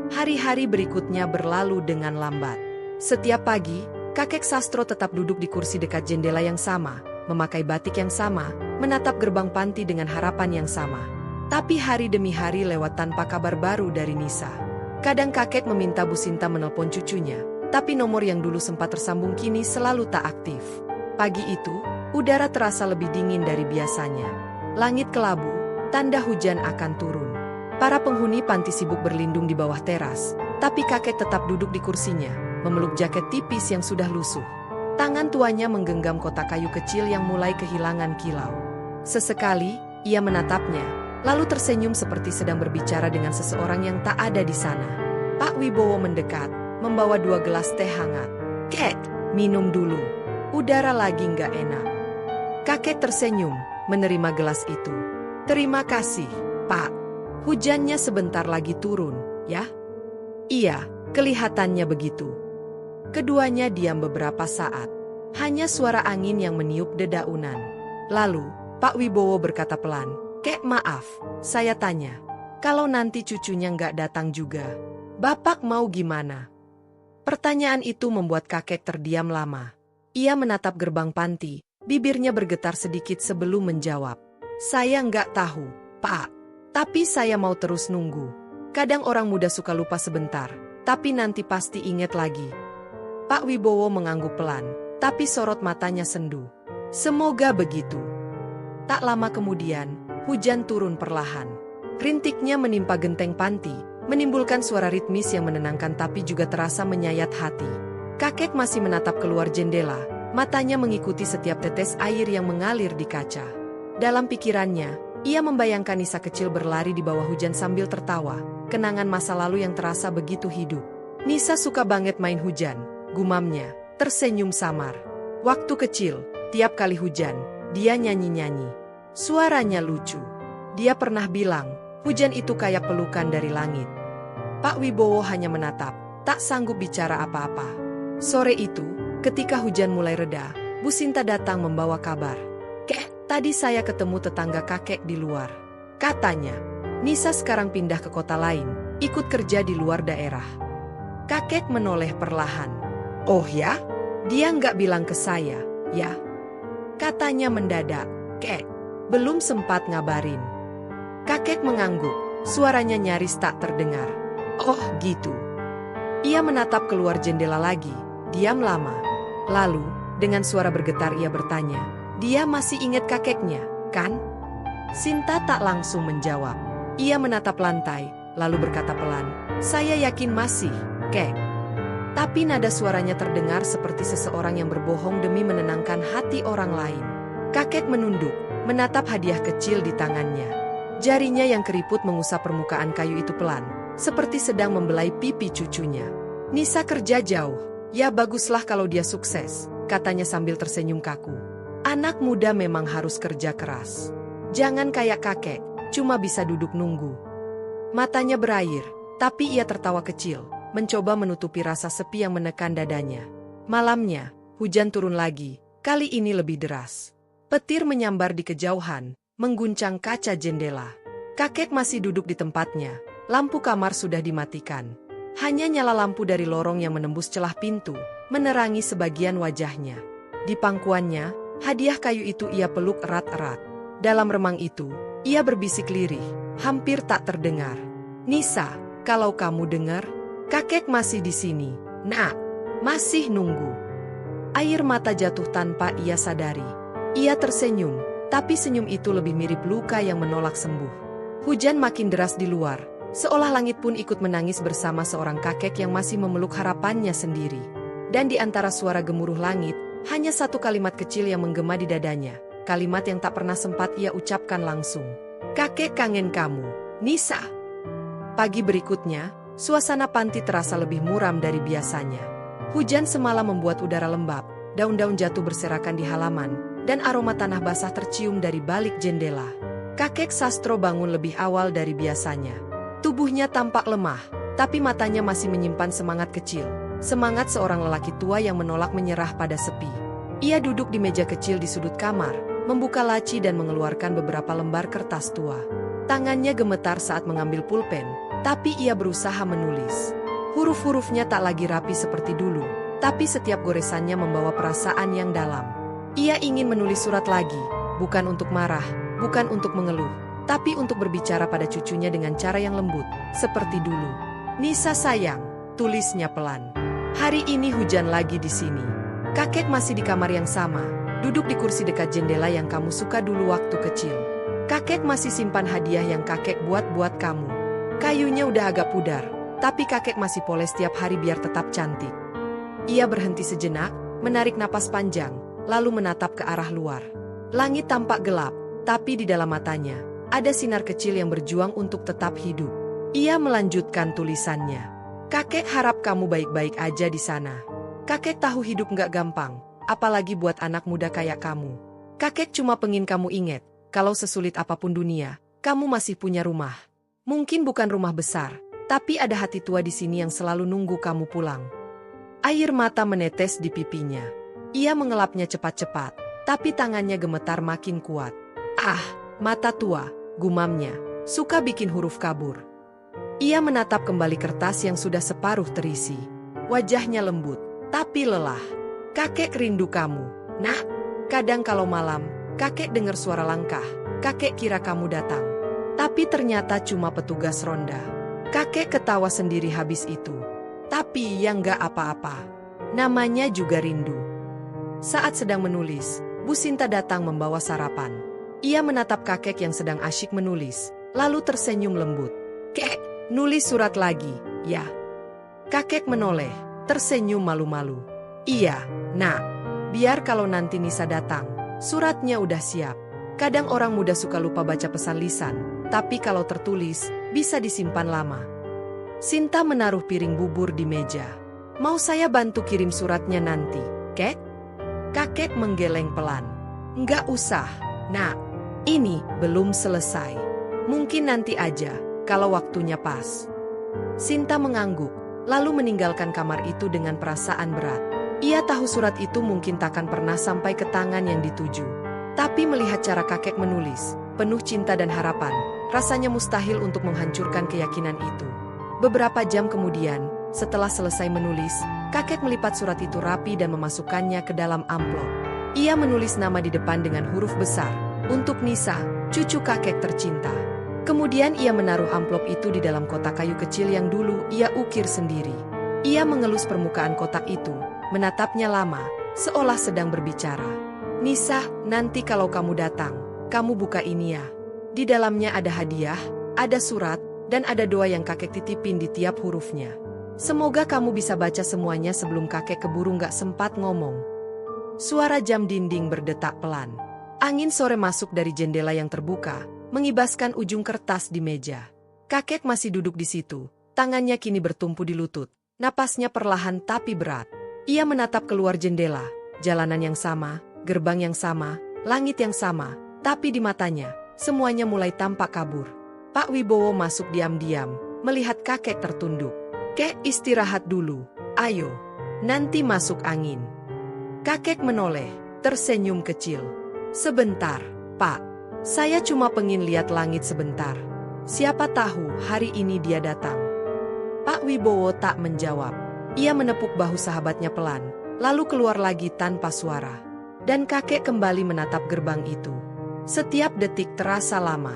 Hari-hari berikutnya berlalu dengan lambat. Setiap pagi, kakek Sastro tetap duduk di kursi dekat jendela yang sama, memakai batik yang sama, menatap gerbang panti dengan harapan yang sama. Tapi hari demi hari lewat tanpa kabar baru dari Nisa. Kadang kakek meminta Bu Sinta menelpon cucunya, tapi nomor yang dulu sempat tersambung kini selalu tak aktif. Pagi itu, udara terasa lebih dingin dari biasanya. Langit kelabu, tanda hujan akan turun. Para penghuni panti sibuk berlindung di bawah teras, tapi kakek tetap duduk di kursinya, memeluk jaket tipis yang sudah lusuh. Tangan tuanya menggenggam kotak kayu kecil yang mulai kehilangan kilau. Sesekali, ia menatapnya, lalu tersenyum seperti sedang berbicara dengan seseorang yang tak ada di sana. Pak Wibowo mendekat, membawa 2 gelas teh hangat. "Kek, minum dulu. Udara lagi nggak enak." Kakek tersenyum, menerima gelas itu. "Terima kasih, Pak. Hujannya sebentar lagi turun, ya?" "Iya, kelihatannya begitu." Keduanya diam beberapa saat. Hanya suara angin yang meniup dedaunan. Lalu, Pak Wibowo berkata pelan, "Kek, maaf, saya tanya. Kalau nanti cucunya nggak datang juga, Bapak mau gimana?" Pertanyaan itu membuat kakek terdiam lama. Ia menatap gerbang panti, bibirnya bergetar sedikit sebelum menjawab. "Saya nggak tahu, Pak. Tapi saya mau terus nunggu. Kadang orang muda suka lupa sebentar, tapi nanti pasti ingat lagi." Pak Wibowo mengangguk pelan, tapi sorot matanya sendu. "Semoga begitu." Tak lama kemudian, hujan turun perlahan. Rintiknya menimpa genteng panti, menimbulkan suara ritmis yang menenangkan tapi juga terasa menyayat hati. Kakek masih menatap keluar jendela, matanya mengikuti setiap tetes air yang mengalir di kaca. Dalam pikirannya, ia membayangkan Nisa kecil berlari di bawah hujan sambil tertawa, kenangan masa lalu yang terasa begitu hidup. "Nisa suka banget main hujan," gumamnya, tersenyum samar. Waktu kecil, tiap kali hujan, dia nyanyi-nyanyi. Suaranya lucu. Dia pernah bilang, hujan itu kayak pelukan dari langit. Pak Wibowo hanya menatap, tak sanggup bicara apa-apa. Sore itu, ketika hujan mulai reda, Bu Sinta datang membawa kabar. "Kek, tadi saya ketemu tetangga kakek di luar. Katanya, Nisa sekarang pindah ke kota lain, ikut kerja di luar daerah." Kakek menoleh perlahan. "Oh ya? Dia nggak bilang ke saya, ya?" Katanya mendadak. "Kek, belum sempat ngabarin." Kakek mengangguk, suaranya nyaris tak terdengar. "Oh gitu." Ia menatap keluar jendela lagi, diam lama. Lalu, dengan suara bergetar ia bertanya, "Dia masih ingat kakeknya, kan?" Sinta tak langsung menjawab. Ia menatap lantai, lalu berkata pelan, "Saya yakin masih, Kek." Tapi nada suaranya terdengar seperti seseorang yang berbohong demi menenangkan hati orang lain. Kakek menunduk, menatap hadiah kecil di tangannya. Jarinya yang keriput mengusap permukaan kayu itu pelan, seperti sedang membelai pipi cucunya. "Nisa kerja jauh. Ya baguslah kalau dia sukses," katanya sambil tersenyum kaku. "Anak muda memang harus kerja keras. Jangan kayak kakek, cuma bisa duduk nunggu." Matanya berair, tapi ia tertawa kecil, mencoba menutupi rasa sepi yang menekan dadanya. Malamnya, hujan turun lagi, kali ini lebih deras. Petir menyambar di kejauhan, mengguncang kaca jendela. Kakek masih duduk di tempatnya, lampu kamar sudah dimatikan. Hanya nyala lampu dari lorong yang menembus celah pintu, menerangi sebagian wajahnya. Di pangkuannya, hadiah kayu itu ia peluk erat-erat. Dalam remang itu, ia berbisik lirih, hampir tak terdengar. "Nisa, kalau kamu dengar, kakek masih di sini, nak. Masih nunggu." Air mata jatuh tanpa ia sadari. Ia tersenyum, tapi senyum itu lebih mirip luka yang menolak sembuh. Hujan makin deras di luar, seolah langit pun ikut menangis bersama seorang kakek yang masih memeluk harapannya sendiri. Dan di antara suara gemuruh langit, hanya satu kalimat kecil yang menggema di dadanya. kalimat yang tak pernah sempat ia ucapkan langsung. Kakek kangen kamu, Nisa. Pagi berikutnya, suasana panti terasa lebih muram dari biasanya. Hujan semalam membuat udara lembab, daun-daun jatuh berserakan di halaman, dan aroma tanah basah tercium dari balik jendela. Kakek Sastro bangun lebih awal dari biasanya. Tubuhnya tampak lemah, tapi matanya masih menyimpan semangat kecil. Semangat seorang lelaki tua yang menolak menyerah pada sepi. Ia duduk di meja kecil di sudut kamar, membuka laci dan mengeluarkan beberapa lembar kertas tua. Tangannya gemetar saat mengambil pulpen, tapi ia berusaha menulis. Huruf-hurufnya tak lagi rapi seperti dulu, tapi setiap goresannya membawa perasaan yang dalam. Ia ingin menulis surat lagi, bukan untuk marah, bukan untuk mengeluh, tapi untuk berbicara pada cucunya dengan cara yang lembut, seperti dulu. Nisa sayang, tulisnya pelan. Hari ini hujan lagi di sini. Kakek masih di kamar yang sama, duduk di kursi dekat jendela yang kamu suka dulu waktu kecil. Kakek masih simpan hadiah yang kakek buat kamu. Kayunya udah agak pudar, tapi kakek masih poles setiap hari biar tetap cantik. Ia berhenti sejenak, menarik napas panjang, lalu menatap ke arah luar. Langit tampak gelap, tapi di dalam matanya, ada sinar kecil yang berjuang untuk tetap hidup. Ia melanjutkan tulisannya. Kakek harap kamu baik-baik aja di sana. Kakek tahu hidup nggak gampang, apalagi buat anak muda kayak kamu. Kakek cuma pengen kamu ingat, kalau sesulit apapun dunia, kamu masih punya rumah. Mungkin bukan rumah besar, tapi ada hati tua di sini yang selalu nunggu kamu pulang. Air mata menetes di pipinya. Ia mengelapnya cepat-cepat, tapi tangannya gemetar makin kuat. Ah, mata tua, gumamnya, suka bikin huruf kabur. Ia menatap kembali kertas yang sudah separuh terisi. Wajahnya lembut, tapi lelah. Kakek rindu kamu, nak. Kadang kalau malam, kakek dengar suara langkah. Kakek kira kamu datang. Tapi ternyata cuma petugas ronda. Kakek ketawa sendiri habis itu. Tapi yang gak apa-apa. Namanya juga rindu. Saat sedang menulis, Bu Sinta datang membawa sarapan. Ia menatap kakek yang sedang asyik menulis, lalu tersenyum lembut. Kek, nulis surat lagi, ya? Kakek menoleh, tersenyum malu-malu. Iya, nak. Biar kalau nanti Nisa datang, suratnya udah siap. Kadang orang muda suka lupa baca pesan lisan, tapi kalau tertulis, bisa disimpan lama. Sinta menaruh piring bubur di meja. Mau saya bantu kirim suratnya nanti, kek? Kakek menggeleng pelan. Nggak usah, nak. Ini belum selesai. Mungkin nanti aja, kalau waktunya pas. Sinta mengangguk, lalu meninggalkan kamar itu dengan perasaan berat. Ia tahu surat itu mungkin takkan pernah sampai ke tangan yang dituju. Tapi melihat cara kakek menulis, penuh cinta dan harapan, rasanya mustahil untuk menghancurkan keyakinan itu. Beberapa jam kemudian, setelah selesai menulis, kakek melipat surat itu rapi dan memasukkannya ke dalam amplop. Ia menulis nama di depan dengan huruf besar, untuk Nisa, cucu kakek tercinta. Kemudian ia menaruh amplop itu di dalam kotak kayu kecil yang dulu ia ukir sendiri. Ia mengelus permukaan kotak itu, menatapnya lama, seolah sedang berbicara. Nisa, nanti kalau kamu datang, kamu buka ini ya. Di dalamnya ada hadiah, ada surat, dan ada doa yang kakek titipin di tiap hurufnya. Semoga kamu bisa baca semuanya sebelum kakek keburu nggak sempat ngomong. Suara jam dinding berdetak pelan. Angin sore masuk dari jendela yang terbuka, mengibaskan ujung kertas di meja. Kakek masih duduk di situ, tangannya kini bertumpu di lutut, napasnya perlahan tapi berat. Ia menatap keluar jendela, jalanan yang sama, gerbang yang sama, langit yang sama, tapi di matanya, semuanya mulai tampak kabur. Pak Wibowo masuk diam-diam, melihat kakek tertunduk. Kek, istirahat dulu, ayo, nanti masuk angin. Kakek menoleh, tersenyum kecil. Sebentar, Pak. Saya cuma pengen lihat langit sebentar. Siapa tahu hari ini dia datang. Pak Wibowo tak menjawab. Ia menepuk bahu sahabatnya pelan, lalu keluar lagi tanpa suara. Dan kakek kembali menatap gerbang itu. Setiap detik terasa lama.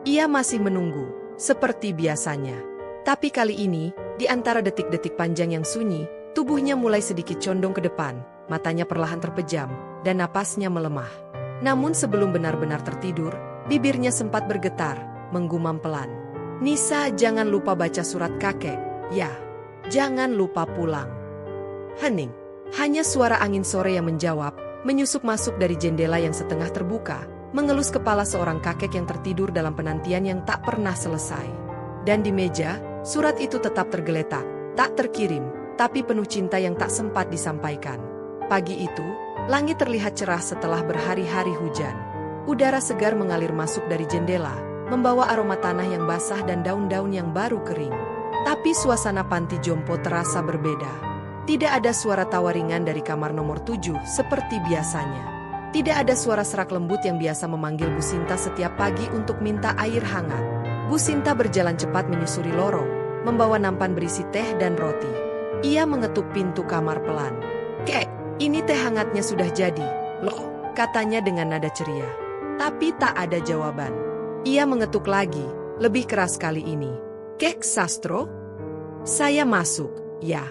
Ia masih menunggu, seperti biasanya. Tapi kali ini, di antara detik-detik panjang yang sunyi, tubuhnya mulai sedikit condong ke depan, matanya perlahan terpejam, dan napasnya melemah. Namun sebelum benar-benar tertidur, bibirnya sempat bergetar, menggumam pelan. Nisa, jangan lupa baca surat kakek, ya. Jangan lupa pulang. Hening. Hanya suara angin sore yang menjawab, menyusup masuk dari jendela yang setengah terbuka, mengelus kepala seorang kakek yang tertidur dalam penantian yang tak pernah selesai. Dan di meja, surat itu tetap tergeletak, tak terkirim, tapi penuh cinta yang tak sempat disampaikan. Pagi itu, langit terlihat cerah setelah berhari-hari hujan. Udara segar mengalir masuk dari jendela, membawa aroma tanah yang basah dan daun-daun yang baru kering. Tapi suasana panti jompo terasa berbeda. Tidak ada suara tawa ringan dari kamar nomor 7 seperti biasanya. Tidak ada suara serak lembut yang biasa memanggil Bu Sinta setiap pagi untuk minta air hangat. Bu Sinta berjalan cepat menyusuri lorong, membawa nampan berisi teh dan roti. Ia mengetuk pintu kamar pelan. "Kek, ini teh hangatnya sudah jadi, loh," katanya dengan nada ceria. Tapi tak ada jawaban. Ia mengetuk lagi, lebih keras kali ini. "Kek Sastro?" "Saya masuk, ya."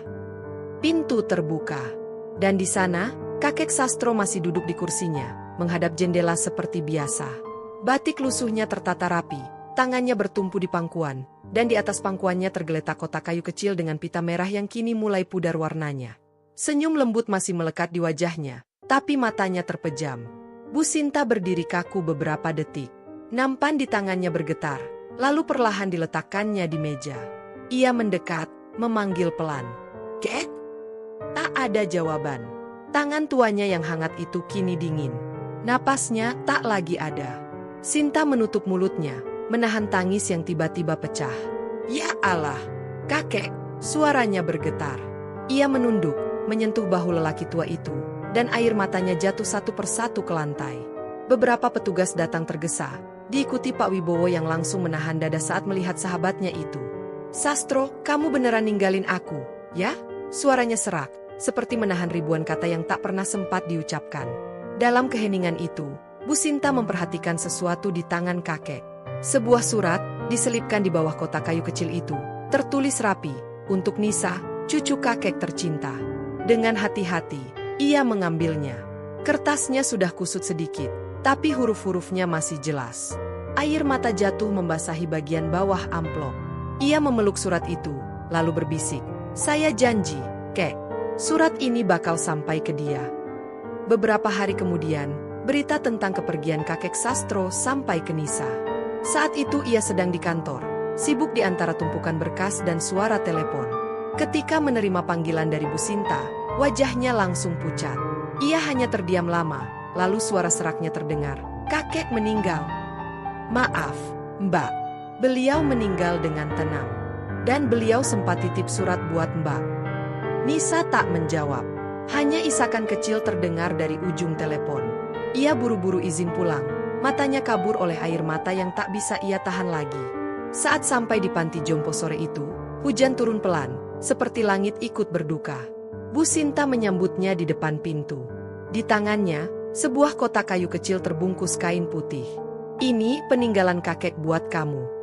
Pintu terbuka. Dan di sana, kakek Sastro masih duduk di kursinya, menghadap jendela seperti biasa. Batik lusuhnya tertata rapi, tangannya bertumpu di pangkuan, dan di atas pangkuannya tergeletak kotak kayu kecil dengan pita merah yang kini mulai pudar warnanya. Senyum lembut masih melekat di wajahnya, tapi matanya terpejam. Bu Sinta berdiri kaku beberapa detik. Nampan di tangannya bergetar, lalu perlahan diletakkannya di meja. Ia mendekat, memanggil pelan. "Kek?" Tak ada jawaban. Tangan tuanya yang hangat itu kini dingin. Napasnya tak lagi ada. Sinta menutup mulutnya, menahan tangis yang tiba-tiba pecah. "Ya Allah, kakek!" Suaranya bergetar. Ia menunduk, menyentuh bahu lelaki tua itu, dan air matanya jatuh satu persatu ke lantai. Beberapa petugas datang tergesa, diikuti Pak Wibowo yang langsung menahan dada saat melihat sahabatnya itu. "Sastro, kamu beneran ninggalin aku, ya?" Suaranya serak, seperti menahan ribuan kata yang tak pernah sempat diucapkan. Dalam keheningan itu, Bu Sinta memperhatikan sesuatu di tangan kakek. Sebuah surat diselipkan di bawah kotak kayu kecil itu, tertulis rapi, "Untuk Nisa, cucu kakek tercinta." Dengan hati-hati, ia mengambilnya. Kertasnya sudah kusut sedikit, tapi huruf-hurufnya masih jelas. Air mata jatuh membasahi bagian bawah amplop. Ia memeluk surat itu, lalu berbisik, "Saya janji, Kek, surat ini bakal sampai ke dia." Beberapa hari kemudian, berita tentang kepergian kakek Sastro sampai ke Nisa. Saat itu ia sedang di kantor, sibuk di antara tumpukan berkas dan suara telepon. Ketika menerima panggilan dari Bu Sinta, wajahnya langsung pucat. Ia hanya terdiam lama, lalu suara seraknya terdengar, "Kakek meninggal." "Maaf, Mbak." Beliau meninggal dengan tenang. Dan beliau sempat titip surat buat Mbak. Nisa tak menjawab. Hanya isakan kecil terdengar dari ujung telepon. Ia buru-buru izin pulang. Matanya kabur oleh air mata yang tak bisa ia tahan lagi. Saat sampai di panti jompo sore itu, hujan turun pelan, seperti langit ikut berduka. Bu Sinta menyambutnya di depan pintu. Di tangannya, sebuah kotak kayu kecil terbungkus kain putih. "Ini peninggalan kakek buat kamu."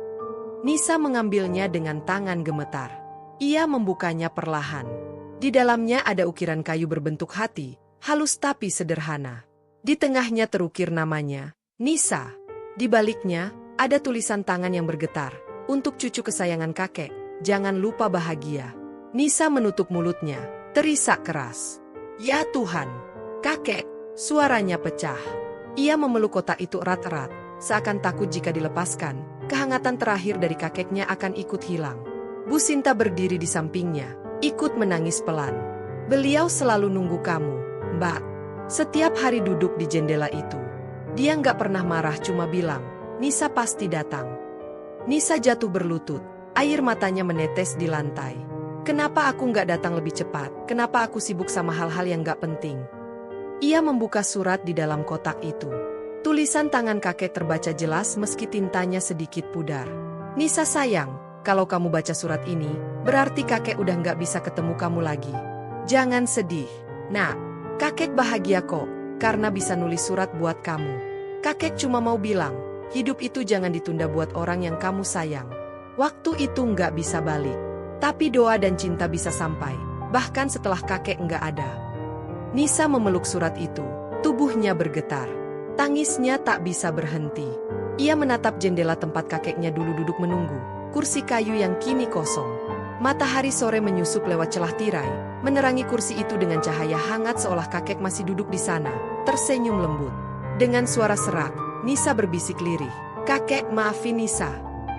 Nisa mengambilnya dengan tangan gemetar. Ia membukanya perlahan. Di dalamnya ada ukiran kayu berbentuk hati, halus tapi sederhana. Di tengahnya terukir namanya, Nisa. Di baliknya, ada tulisan tangan yang bergetar. "Untuk cucu kesayangan kakek, jangan lupa bahagia." Nisa menutup mulutnya, terisak keras. "Ya Tuhan, kakek!" Suaranya pecah. Ia memeluk kotak itu erat-erat, seakan takut jika dilepaskan, kehangatan terakhir dari kakeknya akan ikut hilang. Bu Sinta berdiri di sampingnya, ikut menangis pelan. "Beliau selalu nunggu kamu, Mbak." Setiap hari duduk di jendela itu. Dia nggak pernah marah, cuma bilang, "Nisa pasti datang." Nisa jatuh berlutut, air matanya menetes di lantai. "Kenapa aku nggak datang lebih cepat? Kenapa aku sibuk sama hal-hal yang nggak penting?" Ia membuka surat di dalam kotak itu. Tulisan tangan kakek terbaca jelas meski tintanya sedikit pudar. "Nisa sayang, kalau kamu baca surat ini, berarti kakek udah nggak bisa ketemu kamu lagi. Jangan sedih, nak. Kakek bahagia kok, karena bisa nulis surat buat kamu. Kakek cuma mau bilang, hidup itu jangan ditunda buat orang yang kamu sayang. Waktu itu nggak bisa balik, tapi doa dan cinta bisa sampai, bahkan setelah kakek nggak ada." Nisa memeluk surat itu, tubuhnya bergetar. Tangisnya tak bisa berhenti. Ia menatap jendela tempat kakeknya dulu duduk menunggu, kursi kayu yang kini kosong. Matahari sore menyusup lewat celah tirai, menerangi kursi itu dengan cahaya hangat seolah kakek masih duduk di sana, tersenyum lembut. Dengan suara serak, Nisa berbisik lirih. "Kakek, maafin Nisa.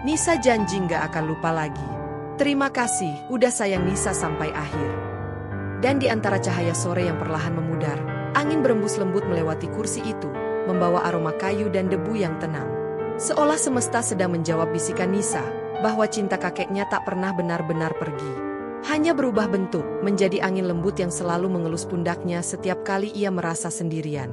Nisa janji nggak akan lupa lagi." "Terima kasih, udah sayang." Nisa sampai akhir. Dan di antara cahaya sore yang perlahan memudar, angin berembus lembut melewati kursi itu, membawa aroma kayu dan debu yang tenang. Seolah semesta sedang menjawab bisikan Nisa, bahwa cinta kakeknya tak pernah benar-benar pergi. Hanya berubah bentuk, menjadi angin lembut yang selalu mengelus pundaknya setiap kali ia merasa sendirian.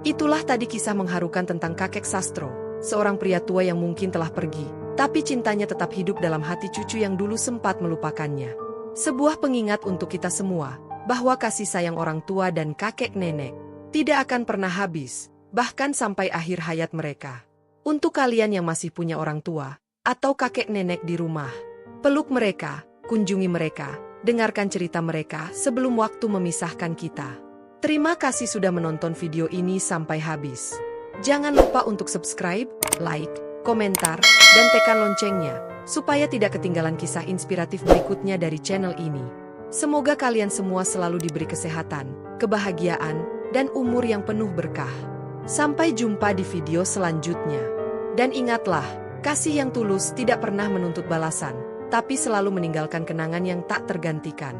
Itulah tadi kisah mengharukan tentang kakek Sastro, seorang pria tua yang mungkin telah pergi, tapi cintanya tetap hidup dalam hati cucu yang dulu sempat melupakannya. Sebuah pengingat untuk kita semua, bahwa kasih sayang orang tua dan kakek nenek tidak akan pernah habis, bahkan sampai akhir hayat mereka. Untuk kalian yang masih punya orang tua atau kakek nenek di rumah, peluk mereka, kunjungi mereka, dengarkan cerita mereka sebelum waktu memisahkan kita. Terima kasih sudah menonton video ini sampai habis. Jangan lupa untuk subscribe, like, komentar, dan tekan loncengnya, supaya tidak ketinggalan kisah inspiratif berikutnya dari channel ini. Semoga kalian semua selalu diberi kesehatan, kebahagiaan, dan umur yang penuh berkah. Sampai jumpa di video selanjutnya. Dan ingatlah, kasih yang tulus tidak pernah menuntut balasan, tapi selalu meninggalkan kenangan yang tak tergantikan.